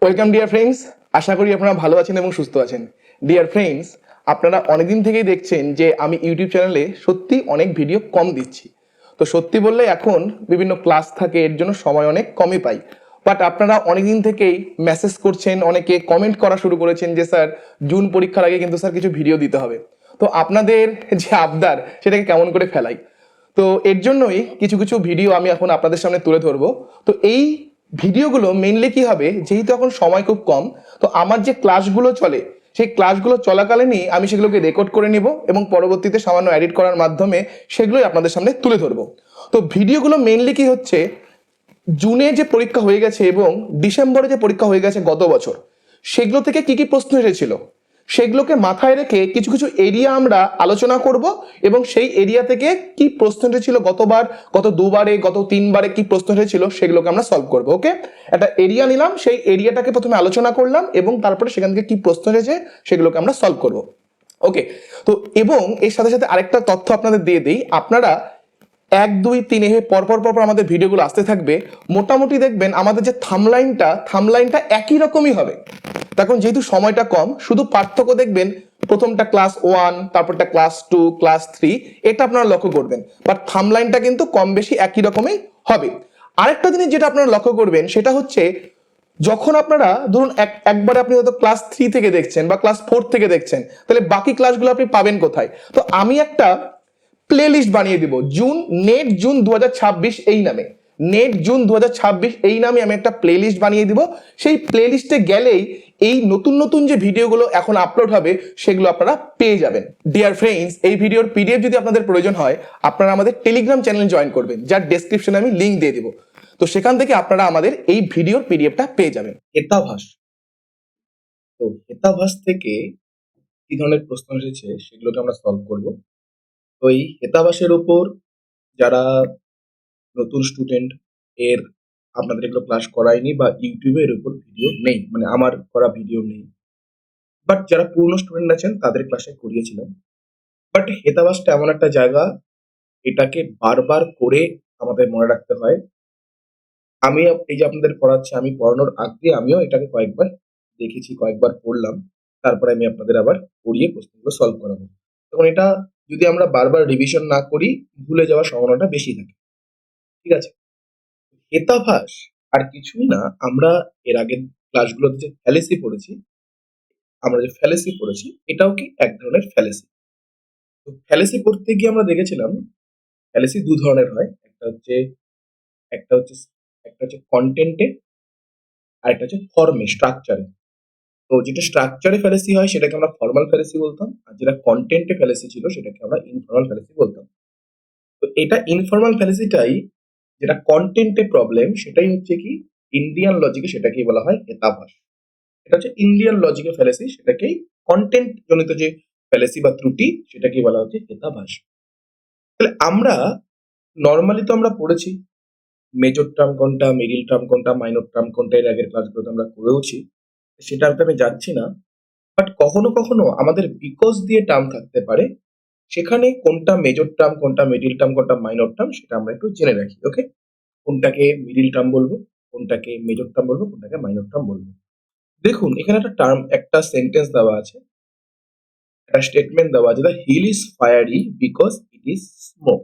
Welcome dear friends, আশা করি আপনারা ভালো আছেন এবং সুস্থ আছেন। ডিয়ার ফ্রেন্ডস, আপনারা অনেকদিন থেকেই দেখছেন যে আমি ইউটিউব চ্যানেলে সত্যি অনেক ভিডিও কম দিচ্ছি। তো সত্যি বললে এখন বিভিন্ন ক্লাস থাকে, এর জন্য সময় অনেক কমই পাই। বাট আপনারা অনেকদিন থেকেই মেসেজ করছেন, অনেকে কমেন্ট করা শুরু করেছেন যে স্যার জুন পরীক্ষার আগে কিন্তু স্যার কিছু ভিডিও দিতে হবে। তো আপনাদের যে আবদার সেটাকে কেমন করে ফেলাই, তো এর জন্যই কিছু কিছু ভিডিও আমি এখন আপনাদের সামনে তুলে ধরবো। তো এই ভিডিওগুলো মেইনলি কি হবে, যেহেতু এখন সময় খুব কম, তো আমার যে ক্লাসগুলো চলে সেই ক্লাসগুলো চলাকালীনই আমি সেগুলোকে রেকর্ড করে নিব এবং পরবর্তীতে সামান্য এডিট করার মাধ্যমে সেগুলোই আপনাদের সামনে তুলে ধরবো। তো ভিডিওগুলো মেইনলি কি হচ্ছে, জুনে যে পরীক্ষা হয়ে গেছে এবং ডিসেম্বরে যে পরীক্ষা হয়ে গেছে গত বছর, সেগুলো থেকে কি কি প্রশ্ন এসেছিল সেগুলোকে মাথায় রেখে কিছু কিছু এরিয়া আমরা আলোচনা করব এবং সেই এরিয়া থেকে কি প্রশ্ন এসেছিল গতবার, গত দুবারে, গত তিনবারে কি প্রশ্ন এসেছিল সেগুলোকে আমরা সলভ করব। ওকে, একটা এরিয়া নিলাম, সেই এরিয়াটাকে প্রথমে আলোচনা করলাম এবং তারপরে সেখান থেকে কি প্রশ্ন এসেছে সেগুলোকে আমরা সলভ করব। ওকে, তো এবং এর সাথে সাথে আরেকটা তথ্য আপনাদের দিয়ে দিই, আপনারা 1 2 3 এভাবে পরপর পরপর আমাদের ভিডিওগুলো আসতে থাকবে। মোটামুটি দেখবেন আমাদের যে থামলাইনটা একই রকমই হবে। তখন যেহেতু সময়টা কম, শুধু পার্থক্য দেখবেন প্রথমটা ক্লাস 1, তারপরটা ক্লাস 2, ক্লাস 3, এটা আপনারা লক্ষ্য করবেন। বাট থামলাইনটা কিন্তু কম বেশি একই রকমই হবে। আরেকটা জিনিস যেটা আপনারা লক্ষ্য করবেন সেটা হচ্ছে, যখন আপনারা ধরুন একবারে আপনি হয়তো ক্লাস 3 থেকে দেখছেন বা ক্লাস 4 থেকে দেখছেন, তাহলে বাকি ক্লাসগুলো আপনি পাবেন কোথায়? তো আমি একটা প্লে লিস্ট বানিয়ে দিব, জুন 2026 এই নামে। জুন 2026 এই নামে আমি একটা প্লে লিস্ট বানিয়ে দিব। সেই প্লে লিস্টে গেলেই এই নতুন নতুন যে ভিডিওগুলো এখন আপলোড হবে সেগুলো আপনারা পেয়ে যাবেন। ডিয়ার ফ্রেন্ডস, এই ভিডিওর পিডিএফ যদি আপনাদের প্রয়োজন হয়, আপনারা আমাদের টেলিগ্রাম চ্যানেল জয়েন করবেন, যার ডেসক্রিপশনে আমি লিঙ্ক দিয়ে দিব। তো সেখান থেকে আপনারা আমাদের এই ভিডিওর পিডিএফটা পেয়ে যাবেন। হেতাভাস। তো হেতাভাস থেকে কি ধরনের প্রশ্ন এসেছে সেগুলোকে আমরা সলভ করব। তো এই হেতাভাসের উপর যারা নতুন স্টুডেন্ট, এর আপনাদের এগুলো ক্লাস করায়নি বা ইউটিউবে এর উপর ভিডিও নেই, মানে আমার করা ভিডিও নেই, বাট যারা পুরনো স্টুডেন্ট আছেন তাদের ক্লাসে করিয়েছিলাম। বাট হেতাভাসটা এমন একটা জায়গা, এটাকে বারবার করে আমাদের মনে রাখতে হয়। আমি এই যে আপনাদের পড়াচ্ছি, আমি পড়ানোর আগে আমিও এটাকে কয়েকবার দেখেছি, কয়েকবার পড়লাম, তারপরে আমি আপনাদের আবার পড়িয়ে প্রশ্নগুলো সলভ করাবো। তখন এটা যদি আমরা বারবার রিভিশন না করি, ভুলে যাওয়ার সম্ভাবনাটা বেশি থাকে। ঠিক আছে? হেতাভাস আর কিছুই না, আমরা এর আগের ক্লাসগুলোতে যে ফ্যালেসি পড়েছি, এটাও কি এক ধরনের ফ্যালেসি। তো ফ্যালেসি পড়তে গিয়ে আমরা দেখেছিলাম ফ্যালেসি দু ধরনের হয়। একটা হচ্ছে একটা হচ্ছে কন্টেন্টে, আর একটা হচ্ছে ফর্মে, স্ট্রাকচারে। তো যেটা স্ট্রাকচারে ফ্যালেসি হয় সেটাকে আমরা ফর্মাল ফ্যালেসি বলতাম, আর যেটা কন্টেন্টে ফ্যালেসি ছিল সেটাকে আমরা ইনফর্মাল ফ্যালেসি বলতাম। তো এটা ইনফর্মাল ফ্যালেসিটাই, যেটা কন্টেন্টে প্রবলেম, সেটাই হচ্ছে কি ইন্ডিয়ান লজিকে সেটাকেই বলা হয় হেতাভাস। এটা হচ্ছে ইন্ডিয়ান লজিকে ফ্যালেসি, সেটাকেই কন্টেন্ট জনিত যে ফ্যালেসি বা ত্রুটি সেটাকেই বলা হচ্ছে হেতাভাস। তাহলে আমরা নর্মালি তো আমরা পড়েছি মেজর টার্ম কোনটা, মিডিল টার্ম কোনটা, মাইনর টার্ম কোনটা, এর আগের ক্লাসগুলোতে আমরা করেওছি, সেটাতে আমি যাচ্ছি না। বাট কখনো কখনো আমাদের বিকজ দিয়ে টার্ম থাকতে পারে, সেখানে কোনটা মেজর টার্ম, কোনটা মিডিল টার্ম, কোনটা মাইনর টার্ম, সেটা আমরা একটু জেনে রাখি। ওকে, কোনটাকে মিডিল টার্ম বলবো, কোনটাকে মেজর টার্ম বলবো, কোনটাকে মাইনর টার্ম বলবো। দেখুন এখানে একটা সেন্টেন্স দেওয়া আছে, একটা স্টেটমেন্ট দেওয়া আছে, the hill is fiery because it is smoke.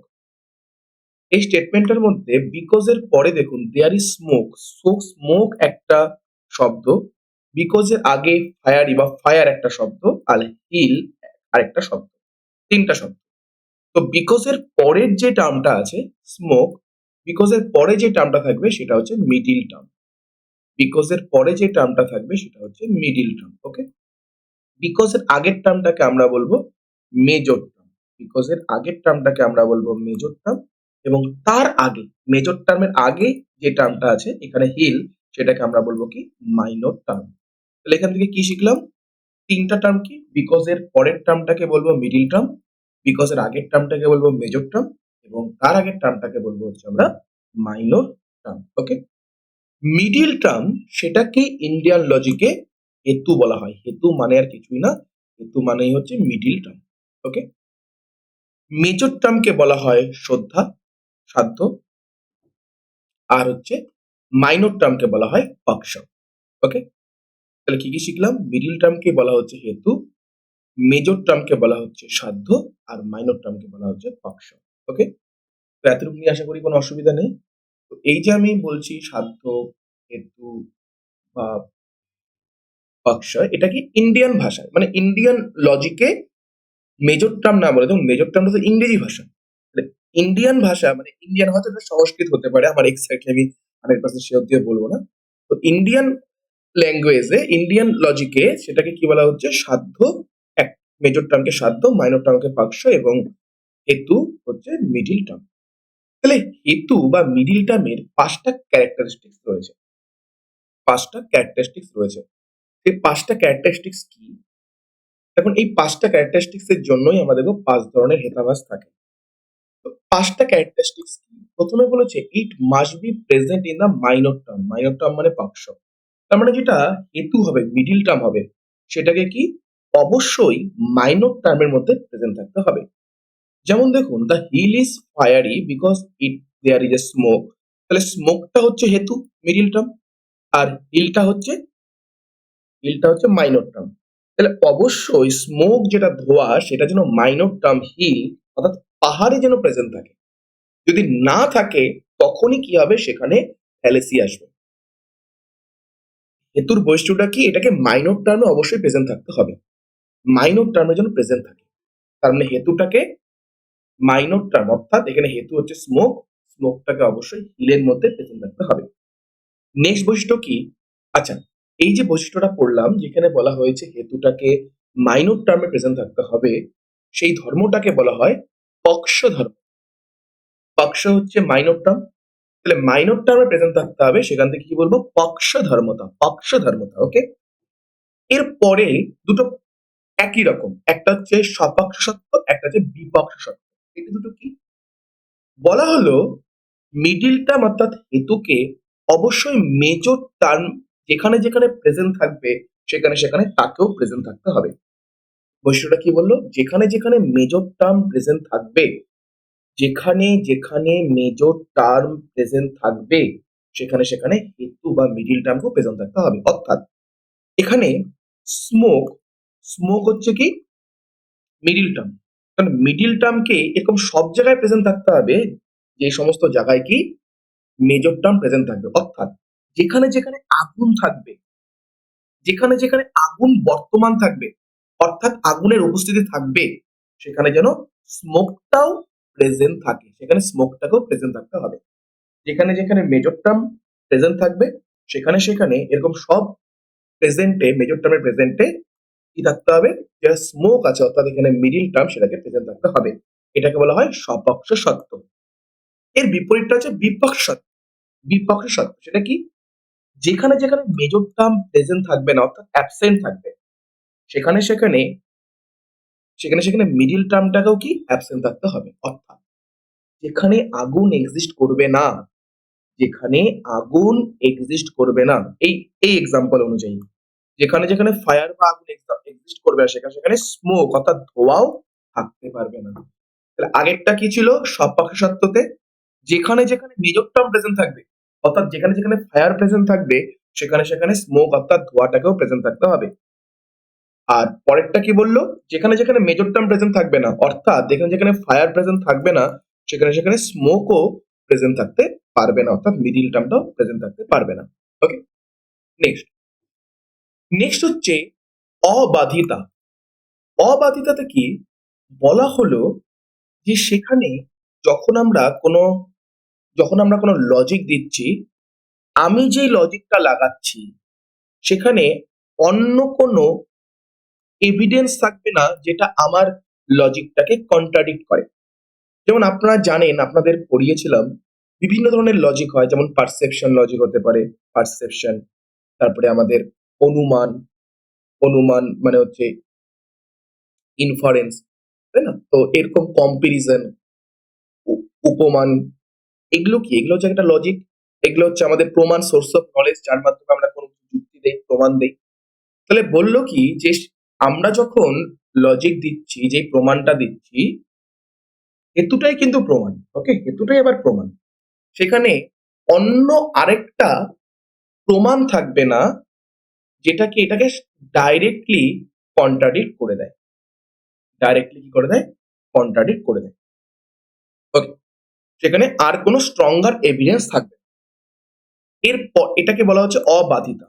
এই স্টেটমেন্টের মধ্যে বিকজ এর পরে দেখুন there is smoke. So smoke একটা শব্দ, বিকজ এর আগে ফায়ারি বা ফায়ার একটা শব্দ, আর হিল আরেকটা শব্দ, তিনটা শব্দ। তো বিকজ এর পরের যে টার্মটা আছে স্মোক, বিকজ এর পরে যে টার্মটা থাকবে সেটা হচ্ছে মিডিল টার্ম। বিকজ এর পরে যে টার্মটা থাকবে সেটা হচ্ছে মিডিল টার্ম। ওকে, বিকজ এর আগের টার্মটাকে আমরা বলবো মেজর টার্ম। বিকজ এর আগের টার্মটাকে আমরা বলবো মেজর টার্ম, এবং তার আগে মেজর টার্মের আগে যে টার্মটা আছে এখানে হিল, সেটাকে আমরা বলবো কি মাইনর টার্ম। তাহলে এখান থেকে কি শিখলাম? তিনটা টার্ম কি, বিকজ এর পরের টার্মটাকে বলবো মিডিল টার্ম, বিকজ এর আগের টার্মটাকে বলবো মেজর টার্ম, এবং তার আগের টার্মটাকে বলবো হচ্ছে আমরা মাইনর টার্ম। ওকে, মিডিল টার্ম সেটাকে ইন্ডিয়ান লজিকে হেতু বলা হয়। হেতু মানে আর কিছুই না, হেতু মানেই হচ্ছে মিডিল টার্ম। ওকে, মেজর টার্মকে বলা হয় শ্রদ্ধা, সাধ্য, আর হচ্ছে মাইনর টার্মকে বলা হয় পক্ষ। ওকে, তাহলে কি কি শিখলাম? মিডিল টার্মকে বলা হচ্ছে হেতু, মেজর টার্মকে বলা হচ্ছে সাধ্য, আর মাইনর টার্মকে বলা হচ্ছে পক্ষ। ওকে, তো এতটুকু নিয়ে আশা করি কোনো অসুবিধা নেই। তো এই যে আমি বলছি সাধ্য, হেতু বা পক্ষ, এটা কি ইন্ডিয়ান ভাষায়, মানে ইন্ডিয়ান লজিকে মেজর টার্ম না বলে, যেমন মেজর টার্মটা তো ইংরেজি ভাষা, ইন্ডিয়ান ভাষা মানে ইন্ডিয়ান, হয়তো এটা সংস্কৃত হতে পারে, আমার এক্স্যাক্টলি আমি 100% শিওর দিয়ে বলবো না। তো ইন্ডিয়ান ল্যাঙ্গুয়েজে, ইন্ডিয়ান লজিকে সেটাকে কি বলা হচ্ছে? সাধ্য। এক, মেজর টার্মকে সাধ্য, মাইনর টার্মকে পক্ষ, এবং হেতু হচ্ছে মিডিল টার্ম। তাহলে হেতু বা মিডিল টার্মের 5টা ক্যারেক্টারিস্টিক্স রয়েছে। 5টা ক্যারেক্টারিস্টিক্স রয়েছে। এই 5টা ক্যারেক্টারিস্টিক্স কি? এখন এই 5টা ক্যারেক্টারিস্টিক্স এর জন্যই আমাদের 5 ধরনের হেতাভাস থাকে। তো 5টা ক্যারেক্টারিস্টিক্স কি? প্রথমে বলেছে it must be present in the minor term. Minor term মানে পক্ষ। তার মানে যেটা হেতু হবে, মিডিল টার্ম হবে, সেটাকে কি অবশ্যই মাইনর টার্মের মধ্যে প্রেজেন্ট থাকতে হবে। যেমন দেখুন, the hill is fiery because it there is a smoke. তাহলে স্মোকটা হচ্ছে হেতু, মিডিল টার্ম, আর হিলটা হচ্ছে মাইনর টার্ম। তাহলে অবশ্যই স্মোক, যেটা ধোঁয়া, সেটা যেন মাইনর টার্ম হিল, অর্থাৎ পাহাড়ে যেন প্রেজেন্ট থাকে। যদি না থাকে তখনই কি হবে? সেখানে ফ্যালেসি আসবে। হেতুর বৈশিষ্ট্যটা কি? এটাকে মাইনর টার্মে অবশ্যই প্রেজেন্ট থাকতে হবে। মাইনর টার্মে যেন প্রেজেন্ট থাকে। তার মানে হেতুটাকে মাইনর টার্ম, অর্থাৎ এখানে হেতু হচ্ছে স্মোক, স্মোকটাকে অবশ্যই হিলের মধ্যে প্রেজেন্ট থাকতে হবে। নেক্সট বৈশিষ্ট্য কি? আচ্ছা, এই যে বৈশিষ্ট্যটা পড়লাম, যেখানে বলা হয়েছে হেতুটাকে মাইনর টার্মে প্রেজেন্ট থাকতে হবে, সেই ধর্মটাকে বলা হয় পক্ষ ধর্ম। পক্ষ হচ্ছে মাইনর টার্ম, তাহলে মাইনর টার্মে প্রেজেন্ট থাকতে হবে, সেখান থেকে কি বলবো? পক্ষ ধর্মতা, পক্ষ ধর্মতা। ওকে, এরপরে দুটো একই রকম, একটা হচ্ছে সপক্ষ সত্য, একটা হচ্ছে বিপক্ষ সত্য। এটা দুটো কি বলা হলো? মিডিল টার্ম অর্থাৎ হেতুকে অবশ্যই মেজর টার্ম যেখানে যেখানে প্রেজেন্ট থাকবে, সেখানে সেখানে তাকেও প্রেজেন্ট থাকতে হবে। বৈশিষ্ট্যটা কি বললো? যেখানে যেখানে মেজর টার্ম প্রেজেন্ট থাকবে, যেখানে যেখানে মেজর টার্ম প্রেজেন্ট থাকবে, সেখানে সেখানে হেতু বা মিডিল টার্মকেও প্রেজেন্ট থাকতে হবে। অর্থাৎ এখানে স্মোক, স্মোক হচ্ছে কি মিডিল টার্ম, কারণ মিডিল টার্মকে এরকম সব জায়গায় প্রেজেন্ট থাকতে হবে, যে সমস্ত জায়গায় কি মেজর টার্ম প্রেজেন্ট থাকবে। অর্থাৎ যেখানে যেখানে আগুন থাকবে, যেখানে যেখানে আগুন বর্তমান থাকবে, অর্থাৎ আগুনের উপস্থিতি থাকবে, সেখানে যেন স্মোকটাও প্রেজেন্ট থাকে, সেখানে স্মোকটাকেও প্রেজেন্ট থাকতে হবে। যেখানে যেখানে মেজর টার্ম প্রেজেন্ট থাকবে, সেখানে সেখানে এরকম সব প্রেজেন্টে, মেজর টার্মের প্রেজেন্টে কি থাকতে হবে? যেটা স্মোক আছে, অর্থাৎ এখানে মিডিল টার্ম, সেটাকে প্রেজেন্ট থাকতে হবে। এটাকে বলা হয় সপক্ষ সত্য। এর বিপরীতটা হচ্ছে বিপক্ষ সত্য। বিপক্ষ সত্য সেটা কি? যেখানে যেখানে মেজর টার্ম প্রেজেন্ট থাকবে না, অর্থাৎ অ্যাবসেন্ট থাকবে, সেখানে সেখানে সেখানে সেখানে মিডিল টার্মটাকেও কি অ্যাবসেন্ট থাকতে হবে। অর্থাৎ যেখানে আগুন এক্সিস্ট করবে না, যেখানে আগুন এক্সিস্ট করবে না, এই এই এক্সাম্পল অনুযায়ী, যেখানে যেখানে ফায়ার বা আগুন এক্সিস্ট করবে না, সেখানে সেখানে স্মোক অর্থাৎ ধোঁয়াও থাকতে পারবে না। তাহলে আগেরটা কি ছিল? সপক্ষ সত্যতে যেখানে যেখানে মেজর টার্ম প্রেজেন্ট থাকবে, অর্থাৎ যেখানে যেখানে ফায়ার প্রেজেন্ট থাকবে, সেখানে সেখানে স্মোক অর্থাৎ ধোঁয়াটাকেও প্রেজেন্ট থাকতে হবে। আর পরেরটা কি বললো? যেখানে যেখানে মেজর টার্ম প্রেজেন্ট থাকবে না, অর্থাৎ যেখানে যেখানে ফায়ার প্রেজেন্ট থাকবে না, সেখানে সেখানে স্মোকও প্রেজেন্ট থাকতে পারবে না, অর্থাৎ মিডিল টার্মটাও প্রেজেন্ট থাকতে পারবে না। ওকে, নেক্সট নেক্সট হচ্ছে অবাধিতা। অবাধিতাতে কি বলা হলো? যে সেখানে যখন আমরা কোনো যখন আমরা কোনো লজিক দিচ্ছি, আমি যে লজিকটা লাগাচ্ছি, সেখানে অন্য কোনো এভিডেন্স থাকবে না যেটা আমার লজিকটাকে কন্ট্রাডিক্ট করে। যেমন আপনারা জানেন, আপনাদের পড়িয়েছিলাম, বিভিন্ন ধরনের লজিক হয়, যেমন পারসেপশন লজিক হতে পারে, পারসেপশন, তারপরে আমাদের অনুমান, অনুমান মানে হচ্ছে ইনফারেন্স, তাই না? তো এরকম কম্পারিজন, উপমান, এগুলো কি? এগুলো হচ্ছে একটা লজিক। এগুলো হচ্ছে আমাদের প্রমাণ, সোর্স অফ নলেজ, যার মাধ্যমে আমরা কোনো কিছু যুক্তি দেই, প্রমাণ দেই। তাহলে বললো কি যে আমরা যখন লজিক দিচ্ছি, যে প্রমাণটা দিচ্ছি, হেতুটাই কিন্তু প্রমাণ। ওকে, হেতুটাই আবার প্রমাণ। সেখানে অন্য আরেকটা প্রমাণ থাকবে না, যেটাকে এটাকে ডাইরেক্টলি কন্ট্রাডিক্ট করে দেয়, ডাইরেক্টলি কি করে দেয়, কন্ট্রাডিক্ট করে দেয়। ওকে, সেখানে আর কোনো স্ট্রঙ্গার এভিডেন্স থাকবে না। এরপর এটাকে বলা হচ্ছে অবাধিতা।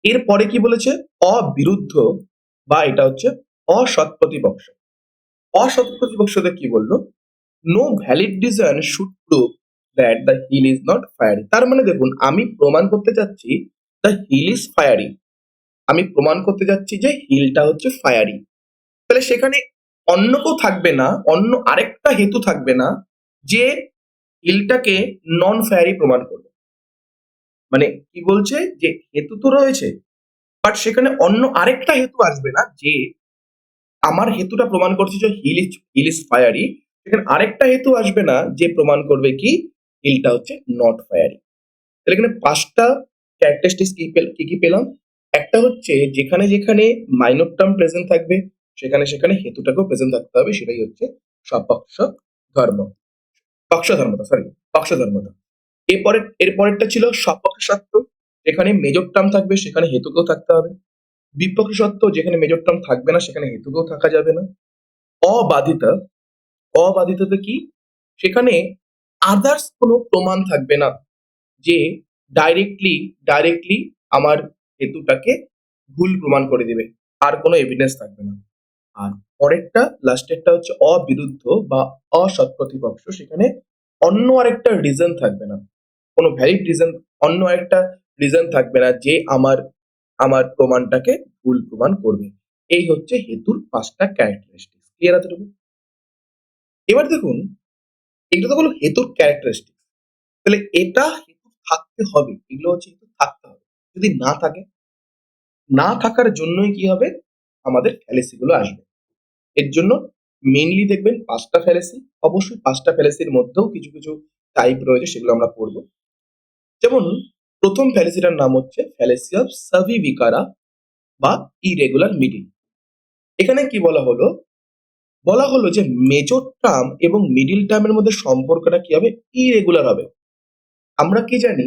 এরপরে কি বলেছে, অবিরুদ্ধ বা এটা হচ্ছে অসৎ প্রতিপক্ষ। অসৎ প্রতিপক্ষতে কি বললো, no valid reason should prove that the hill is not fiery. তার মানে দেখুন, আমি প্রমাণ করতে চাচ্ছি দ্য হিল ইজ ফায়ারি, আমি প্রমাণ করতে যাচ্ছি যে হিলটা হচ্ছে ফায়ারি। তাহলে সেখানে অন্য কেউ থাকবে না, অন্য আরেকটা হেতু থাকবে না যে হিলটাকে নন ফায়ারি প্রমাণ করবে। মানে কি বলছে যে হেতু তো রয়েছে, বাট সেখানে অন্য আরেকটা হেতু আসবে না যে আমার হেতুটা প্রমাণ করছে যে হিল ইজ ফায়ারি, সেখানে আরেকটা হেতু আসবে না যে প্রমাণ করবে কি হিলটা হচ্ছে নট ফায়ারি। তাহলে এখানে পাঁচটা ক্যারেক্টারিস্টিক্স কি কি পেলাম। একটা হচ্ছে যেখানে যেখানে মাইনর টার্ম প্রেজেন্ট থাকবে সেখানে সেখানে হেতুটাকেও প্রেজেন্ট থাকতে হবে, সেটাই হচ্ছে সপক্ষ ধর্ম, পক্ষধর্মতা, সরি, পক্ষধর্মতা। এরপরেরটা ছিল সপক্ষ সত্য, যেখানে মেজর টার্ম থাকবে সেখানে হেতুকেও থাকতে হবে। বিপক্ষ সত্য, যেখানে মেজর টার্ম থাকবে না সেখানে হেতুকেও থাকা যাবে না। অবাধিতা, অবাধিততে কি, সেখানে আদার্স কোনো প্রমাণ থাকবে না যে ডাইরেক্টলি আমার হেতুটাকে ভুল প্রমাণ করে দিবে, আর কোনো এভিডেন্স থাকবে না। আর পরেরটা লাস্টেরটা হচ্ছে অবিরুদ্ধ বা অসৎ প্রতিপক্ষ, সেখানে অন্য আরেকটা রিজন থাকবে না, কোনো ভ্যালিড রিজন, অন্য একটা রিজন থাকবে না যে আমার আমার প্রমাণটাকে ভুল প্রমাণ করবে। এই হচ্ছে হেতুর পাঁচটা ক্যারেক্টারিস্টিক। ক্লিয়ার এতটুকু? এবার দেখুন, এগুলো তো হলো হেতুর ক্যারেক্টারিস্টিক। তাহলে এটা হেতু থাকতে হবে, এগুলো হচ্ছে হেতু থাকতে হবে। যদি না থাকে, না থাকার জন্যই কি হবে, আমাদের ফ্যালেসি গুলো আসবে। এর জন্য মেইনলি দেখবেন পাঁচটা ফ্যালেসি, অবশ্যই পাঁচটা ফ্যালেসির মধ্যেও কিছু কিছু টাইপ রয়েছে, সেগুলো আমরা পড়বো। যেমন প্রথম ফ্যালেসিটার নাম হচ্ছে ফ্যালেসি অফ সাভিভিকারা বা ইরেগুলার মিডিল। এখানে কি বলা হলো, বলা হলো যে মেজর টার্ম এবং মিডিল টার্মের মধ্যে সম্পর্কটা কি হবে, ইরেগুলার হবে। আমরা কি জানি,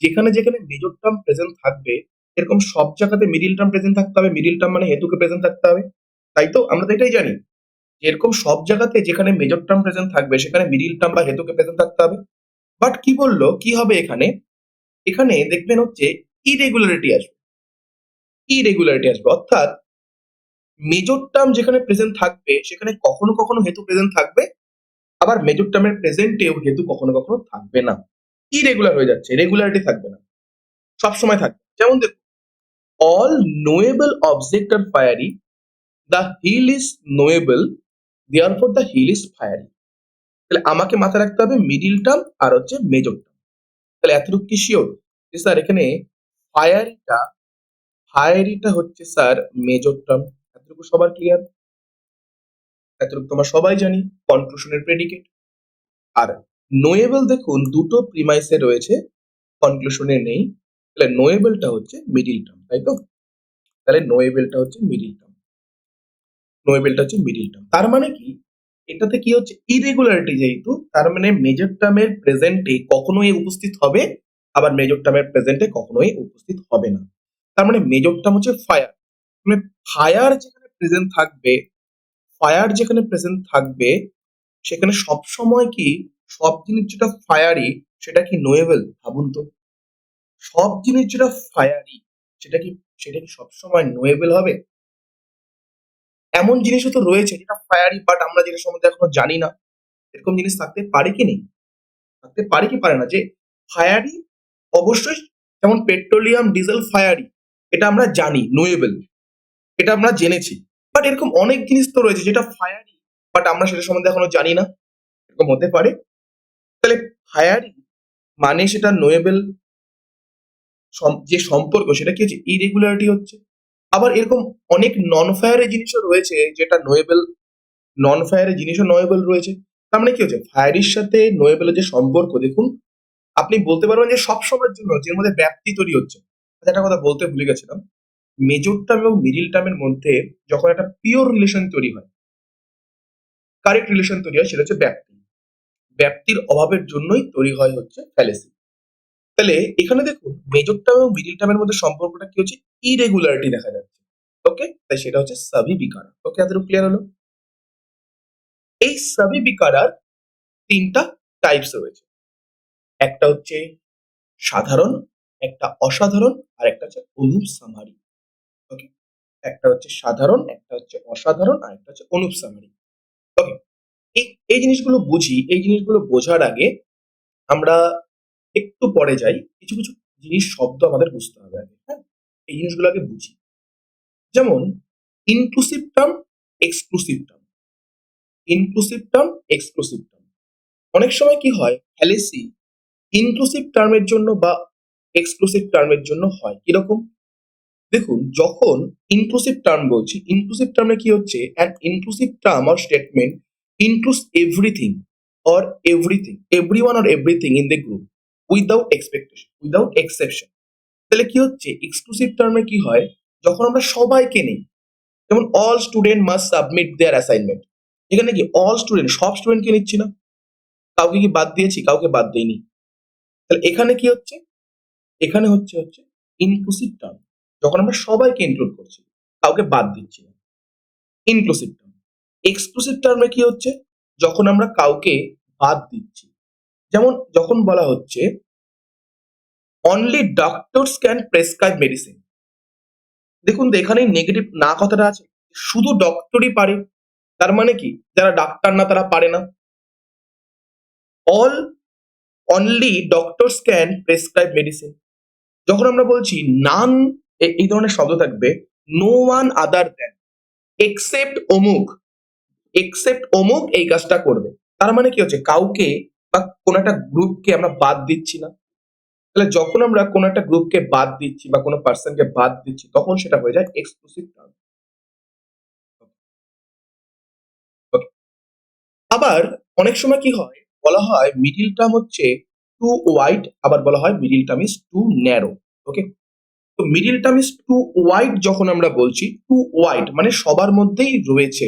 যেখানে যেখানে মেজর টার্ম প্রেজেন্ট থাকবে এরকম সব জায়গাতে মিডিল টার্ম প্রেজেন্ট থাকতে হবে, মিডিল টার্ম মানে হেতুকে প্রেজেন্ট থাকতে হবে, তাই তো? আমরা তো এটাই জানি যে এরকম সব জায়গাতে যেখানে মেজর টার্ম প্রেজেন্ট থাকবে সেখানে মিডিল টার্ম বা হেতুকে প্রেজেন্ট থাকতে হবে। বাট কি বললো, কি হবে এখানে, এখানে দেখবেন হচ্ছে ইরেগুলারিটি আসবে, ইরেগুলারিটি আসবে, অর্থাৎ মেজর টার্ম যেখানে প্রেজেন্ট থাকবে সেখানে কখনো কখনো হেতু প্রেজেন্ট থাকবে, আবার মেজর টার্মের প্রেজেন্টেও হেতু কখনো কখনো থাকবে না, ইরেগুলার হয়ে যাচ্ছে, রেগুলারিটি থাকবে না, সবসময় থাকবে। যেমন দেখুন, all knowable object are fiery, the hill is knowable, therefore the hill is fiery। তাহলে আমাকে মাথায় রাখতে হবে মিডিল টার্ম আর হচ্ছে মেজর টার্ম। তাহলে এতটুকু কি শিওর যে স্যার এখানে ফায়ারিটা, ফায়ারিটা হচ্ছে স্যার মেজর টার্ম? এতটুকু সবার ক্লিয়ার? এতটুকু তোমরা সবাই জানি কনক্লুশনের প্রেডিকেট। আর নোয়েবল দেখুন দুটো প্রিমাইসে রয়েছে, কনক্লুশনে নেই, তাহলে নোয়েবলটা হচ্ছে মিডিল টার্ম, তাই তো? তাহলে নোয়েবলটা হচ্ছে মিডিল টার্ম, নোয়েবলটা হচ্ছে মিডিল টার্ম। তার মানে কি, এটাতে কি হচ্ছে ইরেগুলারিটি, যেহেতু তার মানে মেজর টার্মের প্রেজেন্টে কখনোই উপস্থিত হবে, আবার মেজর টার্মের প্রেজেন্টে কখনোই উপস্থিত হবে না। তার মানে মেজর টার্ম হচ্ছে ফায়ার, মানে ফায়ার যেখানে প্রেজেন্ট থাকবে, ফায়ার যেখানে প্রেজেন্ট থাকবে সেখানে সবসময় কি সব জিনিস যেটা ফায়ারি সেটা কি নোয়েবল? ভাবুন তো, সব জিনিস যেটা ফায়ারি সেটা কি, সেটা কি সবসময় নোয়েবল হবে? এমন জিনিসও তো রয়েছে যেটা ফায়ারি বাট আমরা যেটা সম্বন্ধে এখনো জানি না, এরকম জিনিস থাকতে পারে কি নেই, থাকতে পারে কি পারে না? যে ফায়ারি অবশ্যই, যেমন পেট্রোলিয়াম ডিজেল ফায়ারি, এটা আমরা জানি নোয়েবল, এটা আমরা জেনেছি, বাট এরকম অনেক জিনিস তো রয়েছে যেটা ফায়ারি বাট আমরা সেটা সম্বন্ধে এখনো জানি না, এরকম হতে পারে? তাহলে ফায়ারি মানে সেটা নোয়েবল, যে সম্পর্ক সেটা কি হচ্ছে ইরেগুলারিটি হচ্ছে। আবার এরকম অনেক নন ফায়ারের জিনিসও রয়েছে যেটা নোয়েবল, নন ফায়ারের জিনিসও নোয়েবল রয়েছে। তার মানে কি হচ্ছে ফায়ারির সাথে নোয়েবলের যে সম্পর্ক, দেখুন আপনি বলতে পারবেন যে সব সময়ের জন্য যে মধ্যে ব্যাপ্তি তৈরি হচ্ছে। আচ্ছা, একটা কথা বলতে ভুলে গেছিলাম, মেজর টার্ম এবং মিডিল টার্মের মধ্যে যখন একটা পিওর রিলেশন তৈরি হয়, কারেক্ট রিলেশন তৈরি হয়, সেটা হচ্ছে ব্যাপ্তি, ব্যাপ্তির অভাবের জন্যই তৈরি হয় হচ্ছে ফ্যালেসি। তাহলে এখানে দেখুন মেজর টার্ম এবং মিডিল টার্মের মধ্যে সম্পর্কটা কি হচ্ছে, ইরেগুলারিটি দেখা যাচ্ছে। ওকে, তাই সেটা হচ্ছে সাবি বিকারা। ওকে, এতটুকু ক্লিয়ার হলো। এই সাবি বিকারার তিনটা টাইপস রয়েছে, একটা হচ্ছে সাধারণ, একটা অসাধারণ, আর একটা হচ্ছে অনুপসামারি। ওকে, একটা হচ্ছে সাধারণ, একটা হচ্ছে অসাধারণ, আর একটা হচ্ছে অনুপসামারি। ওকে, এই এই জিনিসগুলো বুঝি, এই জিনিসগুলো বোঝার আগে আমরা একটু পরে যাই, কিছু কিছু জিনিস শব্দ আমাদের বুঝতে হবে আগে, হ্যাঁ? এই জিনিসগুলো আগে বুঝি। যেমন inclusive term, exclusive term. Inclusive term, exclusive term. অনেক সময় কি হয়, ফ্যালেসি ইনক্লুসিভ টার্মের জন্য বা এক্সক্লুসিভ টার্মের জন্য হয়। কিরকম? দেখুন, যখন ইনক্লুসিভ টার্ম বলছি, ইনক্লুসিভ টার্মে কি হচ্ছে, an inclusive term or statement includes everything or everything, everyone or everything in the group without expectation, without exception. তাহলে কি হচ্ছে, এক্সক্লুসিভ টার্মে কি হয়, যখন আমরা সবাইকে নেই, যেমন all student must submit their assignment. এখানে কি অল স্টুডেন্ট, সব স্টুডেন্টকে নিচ্ছি না, কাউকে কি বাদ দিয়েছি, কাউকে বাদ দেইনি। তাহলে এখানে কি হচ্ছে, এখানে হচ্ছে হচ্ছে ইনক্লুসিভ টার্ম, যখন আমরা সবাইকে ইনক্লুড করছি, কাউকে বাদ দিচ্ছি না, ইনক্লুসিভ টার্ম। এক্সক্লুসিভ টার্মে কি হচ্ছে, যখন আমরা কাউকে বাদ দিচ্ছি, যেমন যখন বলা হচ্ছে only doctors can prescribe medicine. দেখুন তো, এখানে নেগেটিভ না কথাটা আছে, শুধু ডক্টরই পারে, তার মানে কি যারা ডাক্তার না তারা পারে না। All only doctors can prescribe medicine. যখন আমরা বলছি নান, এই ধরনের শব্দ থাকবে, no one other than, except অমুক, এক্সেপ্ট অমুক এই কাজটা করবে। তার মানে কি হচ্ছে, কাউকে বা কোন একটা গ্রুপকে আমরা বাদ দিচ্ছি না। তাহলে যখন আমরা কোন একটা গ্রুপকে বাদ দিচ্ছি বা কোনো পার্সনকে বাদ দিচ্ছি, তখন সেটা হয়ে যায় এক্সক্লুসিভ টার্ম। আবার অনেক সময় কি হয়, বলা হয় মিডিল টার্ম হচ্ছে টু ওয়াইড, আবার বলা হয় middle term is too narrow. Okay, তো middle term is too wide যখন আমরা বলছি, টু ওয়াইড মানে সবার মধ্যেই রয়েছে,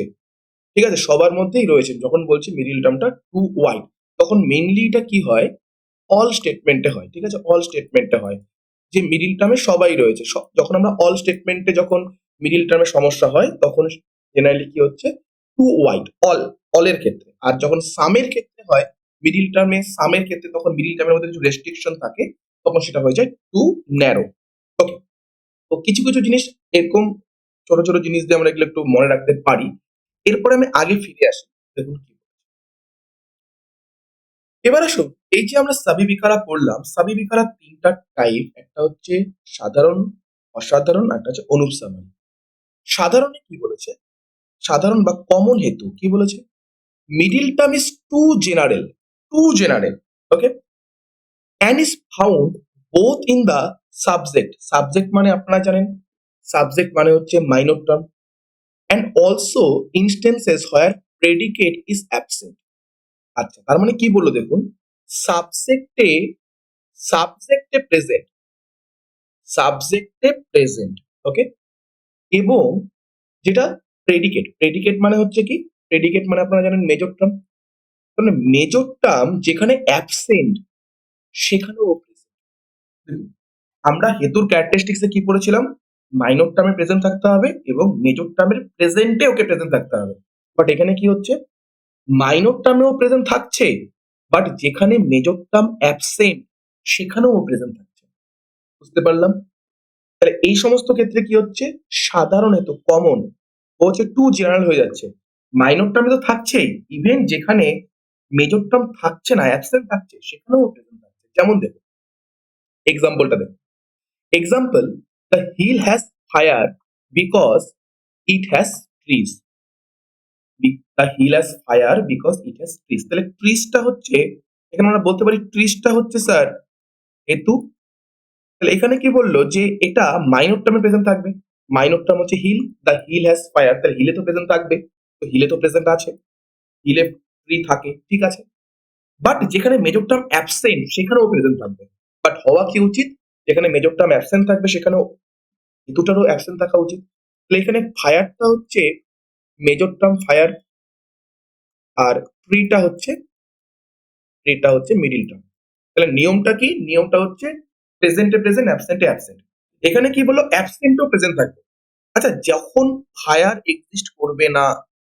ঠিক আছে, সবার মধ্যেই রয়েছে। যখন বলছি মিডিল টার্মটা টু ওয়াইড, তখন মেইনলি এটা কি হয়, অল স্টেটমেন্টে হয়, ঠিক আছে, অল স্টেটমেন্টে হয় যে মিডিল টার্মে সবাই রয়েছে। যখন আমরা অল স্টেটমেন্টে যখন মিডিল টার্মে সমস্যা হয়, তখন জেনারেলি কি হচ্ছে, টু ওয়াইড, অল, অলের ক্ষেত্রে। আর যখন সামের ক্ষেত্রে হয়, মিডিল টার্মে সামের ক্ষেত্রে, তখন মিডিল টার্মের মধ্যে কিছু রেস্ট্রিকশন থাকে, তখন সেটা হয়ে যায় টু ন্যারো। ওকে, তো কিছু কিছু জিনিস এরকম ছোট ছোট জিনিস দিয়ে আমরা এগুলো একটু মনে রাখতে পারি। এরপরে আমি আগে ফিরে আসি, দেখুন কি। এবার আসুন, এই যে আমরা সাবি বিকারা পড়লাম, সাবি বিকারা তিনটা টাইপ, একটা হচ্ছে সাধারণ, অসাধারণ, আর একটা হচ্ছে অনুপসারণ। সাধারণে কি বলেছে, সাধারণ বা কমন হেতু কি বলেছে, middle term is too general, too general. Okay, and is found both in the subject, subject মানে আপনারা জানেন, সাবজেক্ট মানে হচ্ছে minor term, and also instances where predicate is absent. আচ্ছা, তার মানে কি বললো দেখুন, সাবজেক্টে, সাবজেক্টে প্রেজেন্ট, সাবজেক্টে প্রেজেন্ট। ওকে, এবং যেটা প্রেডিকেট, প্রেডিকেট মানে হচ্ছে কি, প্রেডিকেট মানে আপনারা জানেন মেজর টার্ম, তাহলে মেজর টার্ম যেখানে অ্যাবসেন্ট সেখানেও present। দেখুন, আমরা হেতুর ক্যারেক্টারিস্টিক্সে কি পড়েছিলাম, মাইনর টার্মে প্রেজেন্ট থাকতে হবে এবং মেজর টার্মের প্রেজেন্টে ওকে প্রেজেন্ট থাকতে হবে। বাট এখানে কি হচ্ছে, মাইনর টার্মেও প্রেজেন্ট থাকছে, বাট যেখানে মেজর টার্ম অ্যাবসেন্ট সেখানেও প্রেজেন্ট থাকছে। বুঝতে পারলাম? তাহলে এই সমস্ত ক্ষেত্রে কি হচ্ছে, সাধারণ হেতু কমন ও হচ্ছে টু জেনারেল হয়ে যাচ্ছে। মাইনর টার্মে তো থাকছেই, ইভেন যেখানে মেজর টার্ম থাকছে না, অ্যাবসেন্ট থাকছে, সেখানেও প্রেজেন্ট থাকছে। যেমন দেখো, এক্সাম্পলটা দেখো, example, the hill has fire because it has trees. The hill has fire because it has trees. তাহলে ট্রিজটা হচ্ছে, এখানে আমরা বলতে পারি ট্রিজটা হচ্ছে স্যার হেতু। তাহলে এখানে কি বললো যে এটা মাইনর টার্মে প্রেজেন্ট থাকবে, মাইনর টার্ম হচ্ছে hill, the hill has fire, তাহলে হিলে তো প্রেজেন্ট থাকবে, তো হিলে তো প্রেজেন্ট আছে, হিলে ট্রি থাকে, ঠিক আছে। বাট যেখানে মেজর টার্ম অ্যাবসেন্ট সেখানেও প্রেজেন্ট থাকবে। বাট হওয়া কি উচিত, যেখানে মেজর টার্ম অ্যাবসেন্ট থাকবে সেখানেও হেতুটারও অ্যাবসেন্ট থাকা উচিত। তাহলে এখানে ফায়ারটা হচ্ছে মেজর টার্ম ফায়ার, আর ট্রিটা হচ্ছে মিডিল টার্ম। তাহলে নিয়মটা কি? নিয়মটা হচ্ছে প্রেজেন্টে প্রেজেন্ট, অ্যাবসেন্টে অ্যাবসেন্ট। এখানে কি বললো? অ্যাবসেন্টও প্রেজেন্ট থাকবে। আচ্ছা, যখন ফায়ার এক্সিস্ট করবে না,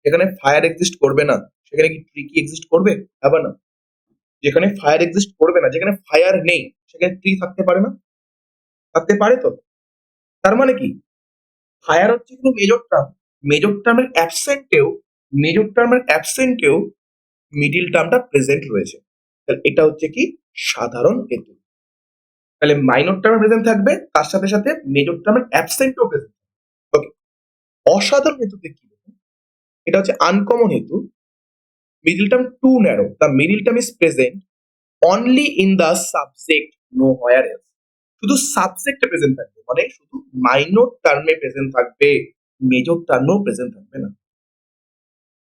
এখানে ফায়ার এক্সিস্ট করবে না, সেখানে কি ট্রি কি এক্সিস্ট করবে? হবে না। যেখানে ফায়ার এক্সিস্ট করবে না, যেখানে ফায়ার নেই, সেখানে ট্রি থাকতে পারে না? থাকতে পারে তো। তার মানে কি? ফায়ার হচ্ছে কিন্তু মেজর টার্ম, মেজর টার্মের অ্যাবসেন্টেও, মেজর টার্মের অ্যাবসেন্টেও মিডিল টার্মটা প্রেজেন্ট রয়েছে। তাহলে এটা হচ্ছে কি? সাধারণ হেতু। তাহলে মাইনর টার্মে প্রেজেন্ট থাকবে, তার সাথে সাথে মেজর টার্মের অ্যাবসেন্টও প্রেজেন্ট। ওকে। অসাধারণ হেতুতে কি দেখুন, এটা হচ্ছে আনকমন হেতু। Middle term too narrow, the middle term is present only in the subject, nowhere else. শুধু সাবজেক্টে প্রেজেন্ট থাকবে, মানে শুধু মাইনর টার্মে প্রেজেন্ট থাকবে, মেজর টার্মেও প্রেজেন্ট থাকবে না।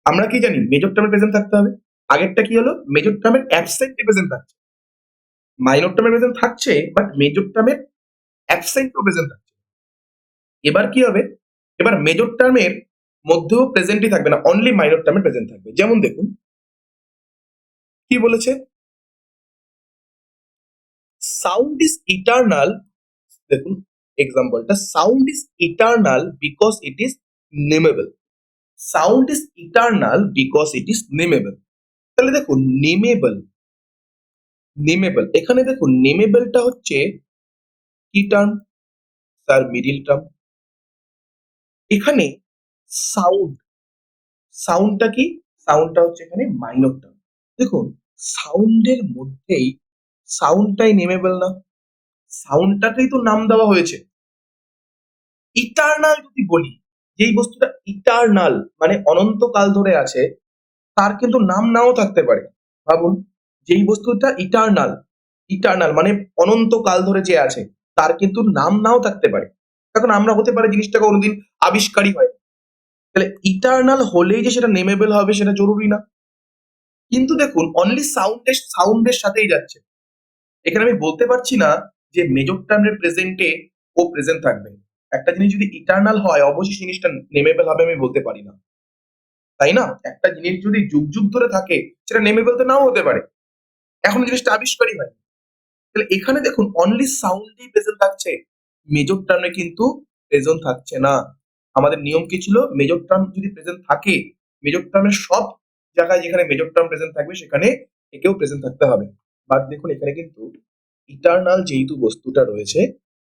আমরা কি জানি? মেজর টার্মে প্রেজেন্ট থাকতে হবে। আগেরটা কি হলো? মেজর টার্মের অ্যাবসেন্টে প্রেজেন্ট থাকছে। মাইনর টার্মে প্রেজেন্ট থাকছে, বাট মেজর টার্মের অ্যাবসেন্টও প্রেজেন্ট থাকছে। এবার কি হবে? এবার মেজর টার্মের মধ্যেও প্রেজেন্টই থাকবে না, অনলি মাইনর টার্মে প্রেজেন্ট থাকবে। যেমন দেখুন কি বলেছে, সাউন্ড ইজ ইটারনাল। দেখুন এক্সাম্পলটা, sound is eternal because it is nameable. Sound is eternal because it is nameable. তাহলে দেখুন নেমেবল, নেমেবল, এখানে দেখুন নেমেবলটা হচ্ছে কি টার্ম? তার মিডিল টার্ম। এখানে সাউন্ড, সাউন্ডটা কি? সাউন্ডটা হচ্ছে এখানে মাইনর টার্ম। দেখুন সাউন্ডের মধ্যেই সাউন্ডটাই নেমেবল না? সাউন্ডটাকেই তো নাম দেওয়া হয়েছে। ইটারনাল যদি বলি, যেই বস্তুটা ইটারনাল মানে অনন্তকাল ধরে আছে, তার কিন্তু নাম নাও থাকতে পারে। ভাবুন, যেই বস্তুটা ইটারনাল, ইটারনাল মানে অনন্তকাল ধরে যে আছে, তার কিন্তু নাম নাও থাকতে পারে। এখন আমরা হতে পারে জিনিসটা কোনোদিন আবিষ্কারই হয়, তাহলে ইটারনাল হলেই যে সেটা নেমেবল হবে সেটা জরুরি না। কিন্তু দেখুন অনলি সাউন্ডের, সাউন্ডের সাথেই যাচ্ছে। এখানে আমি বলতে পারছি না যে মেজর টার্মের প্রেজেন্টে ও প্রেজেন্ট থাকবে। একটা জিনিস যদি ইটারনাল হয়, অবশ্যই জিনিসটা নেমেবল হবে, আমি বলতে পারি না, তাই না? একটা জিনিস যদি যুগ যুগ ধরে থাকে, সেটা নেমেবল তো নাও হতে পারে, এখন জিনিসটা আবিষ্কারই হয়। তাহলে এখানে দেখুন অনলি সাউন্ডই প্রেজেন্ট থাকছে, মেজর টার্মে কিন্তু প্রেজেন্ট থাকছে না। আমাদের নিয়ম কি ছিল? মেজর টার্ম যদি প্রেজেন্ট থাকে, মেজর টার্মের সব জায়গায় যেখানে মেজর টার্ম প্রেজেন্ট থাকবে সেখানে একেও প্রেজেন্ট থাকতে হবে। বাট দেখুন এখানে কিন্তু ইটারনাল যেহেতু বস্তুটা রয়েছে,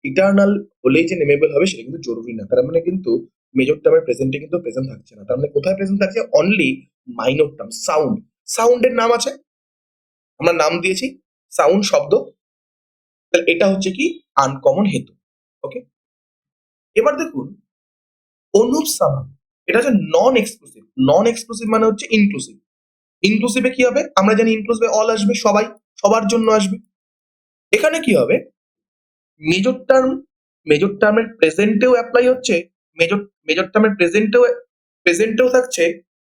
ইটারনাল হলেই যে নেমেবল হবে সেটা কিন্তু জরুরি না। তার মানে কিন্তু মেজর টার্মের প্রেজেন্টে কিন্তু প্রেজেন্ট থাকছে না। তার মানে কোথায় প্রেজেন্ট থাকছে? Only minor term. সাউন্ড, সাউন্ডের নাম আছে, আমরা নাম দিয়েছি সাউন্ড শব্দ। তাহলে এটা হচ্ছে কি? আনকমন হেতু। ওকে। এবার দেখুন অনুপসারণ, এটা হচ্ছে নন এক্সক্লুসিভ। নন এক্সক্লুসিভ মানে হচ্ছে ইনক্লুসিভ। ইনক্লুসিভে কি হবে? আমরা জানি ইনক্লুসিভে অল আসবে, সবাই, সবার জন্য আসবে। এখানে কি হবে? মেজর টার্ম, মেজর টার্মের প্রেজেন্টেও অ্যাপ্লাই হচ্ছে, মেজর মেজর টার্মের প্রেজেন্টেও, প্রেজেন্টেও থাকছে,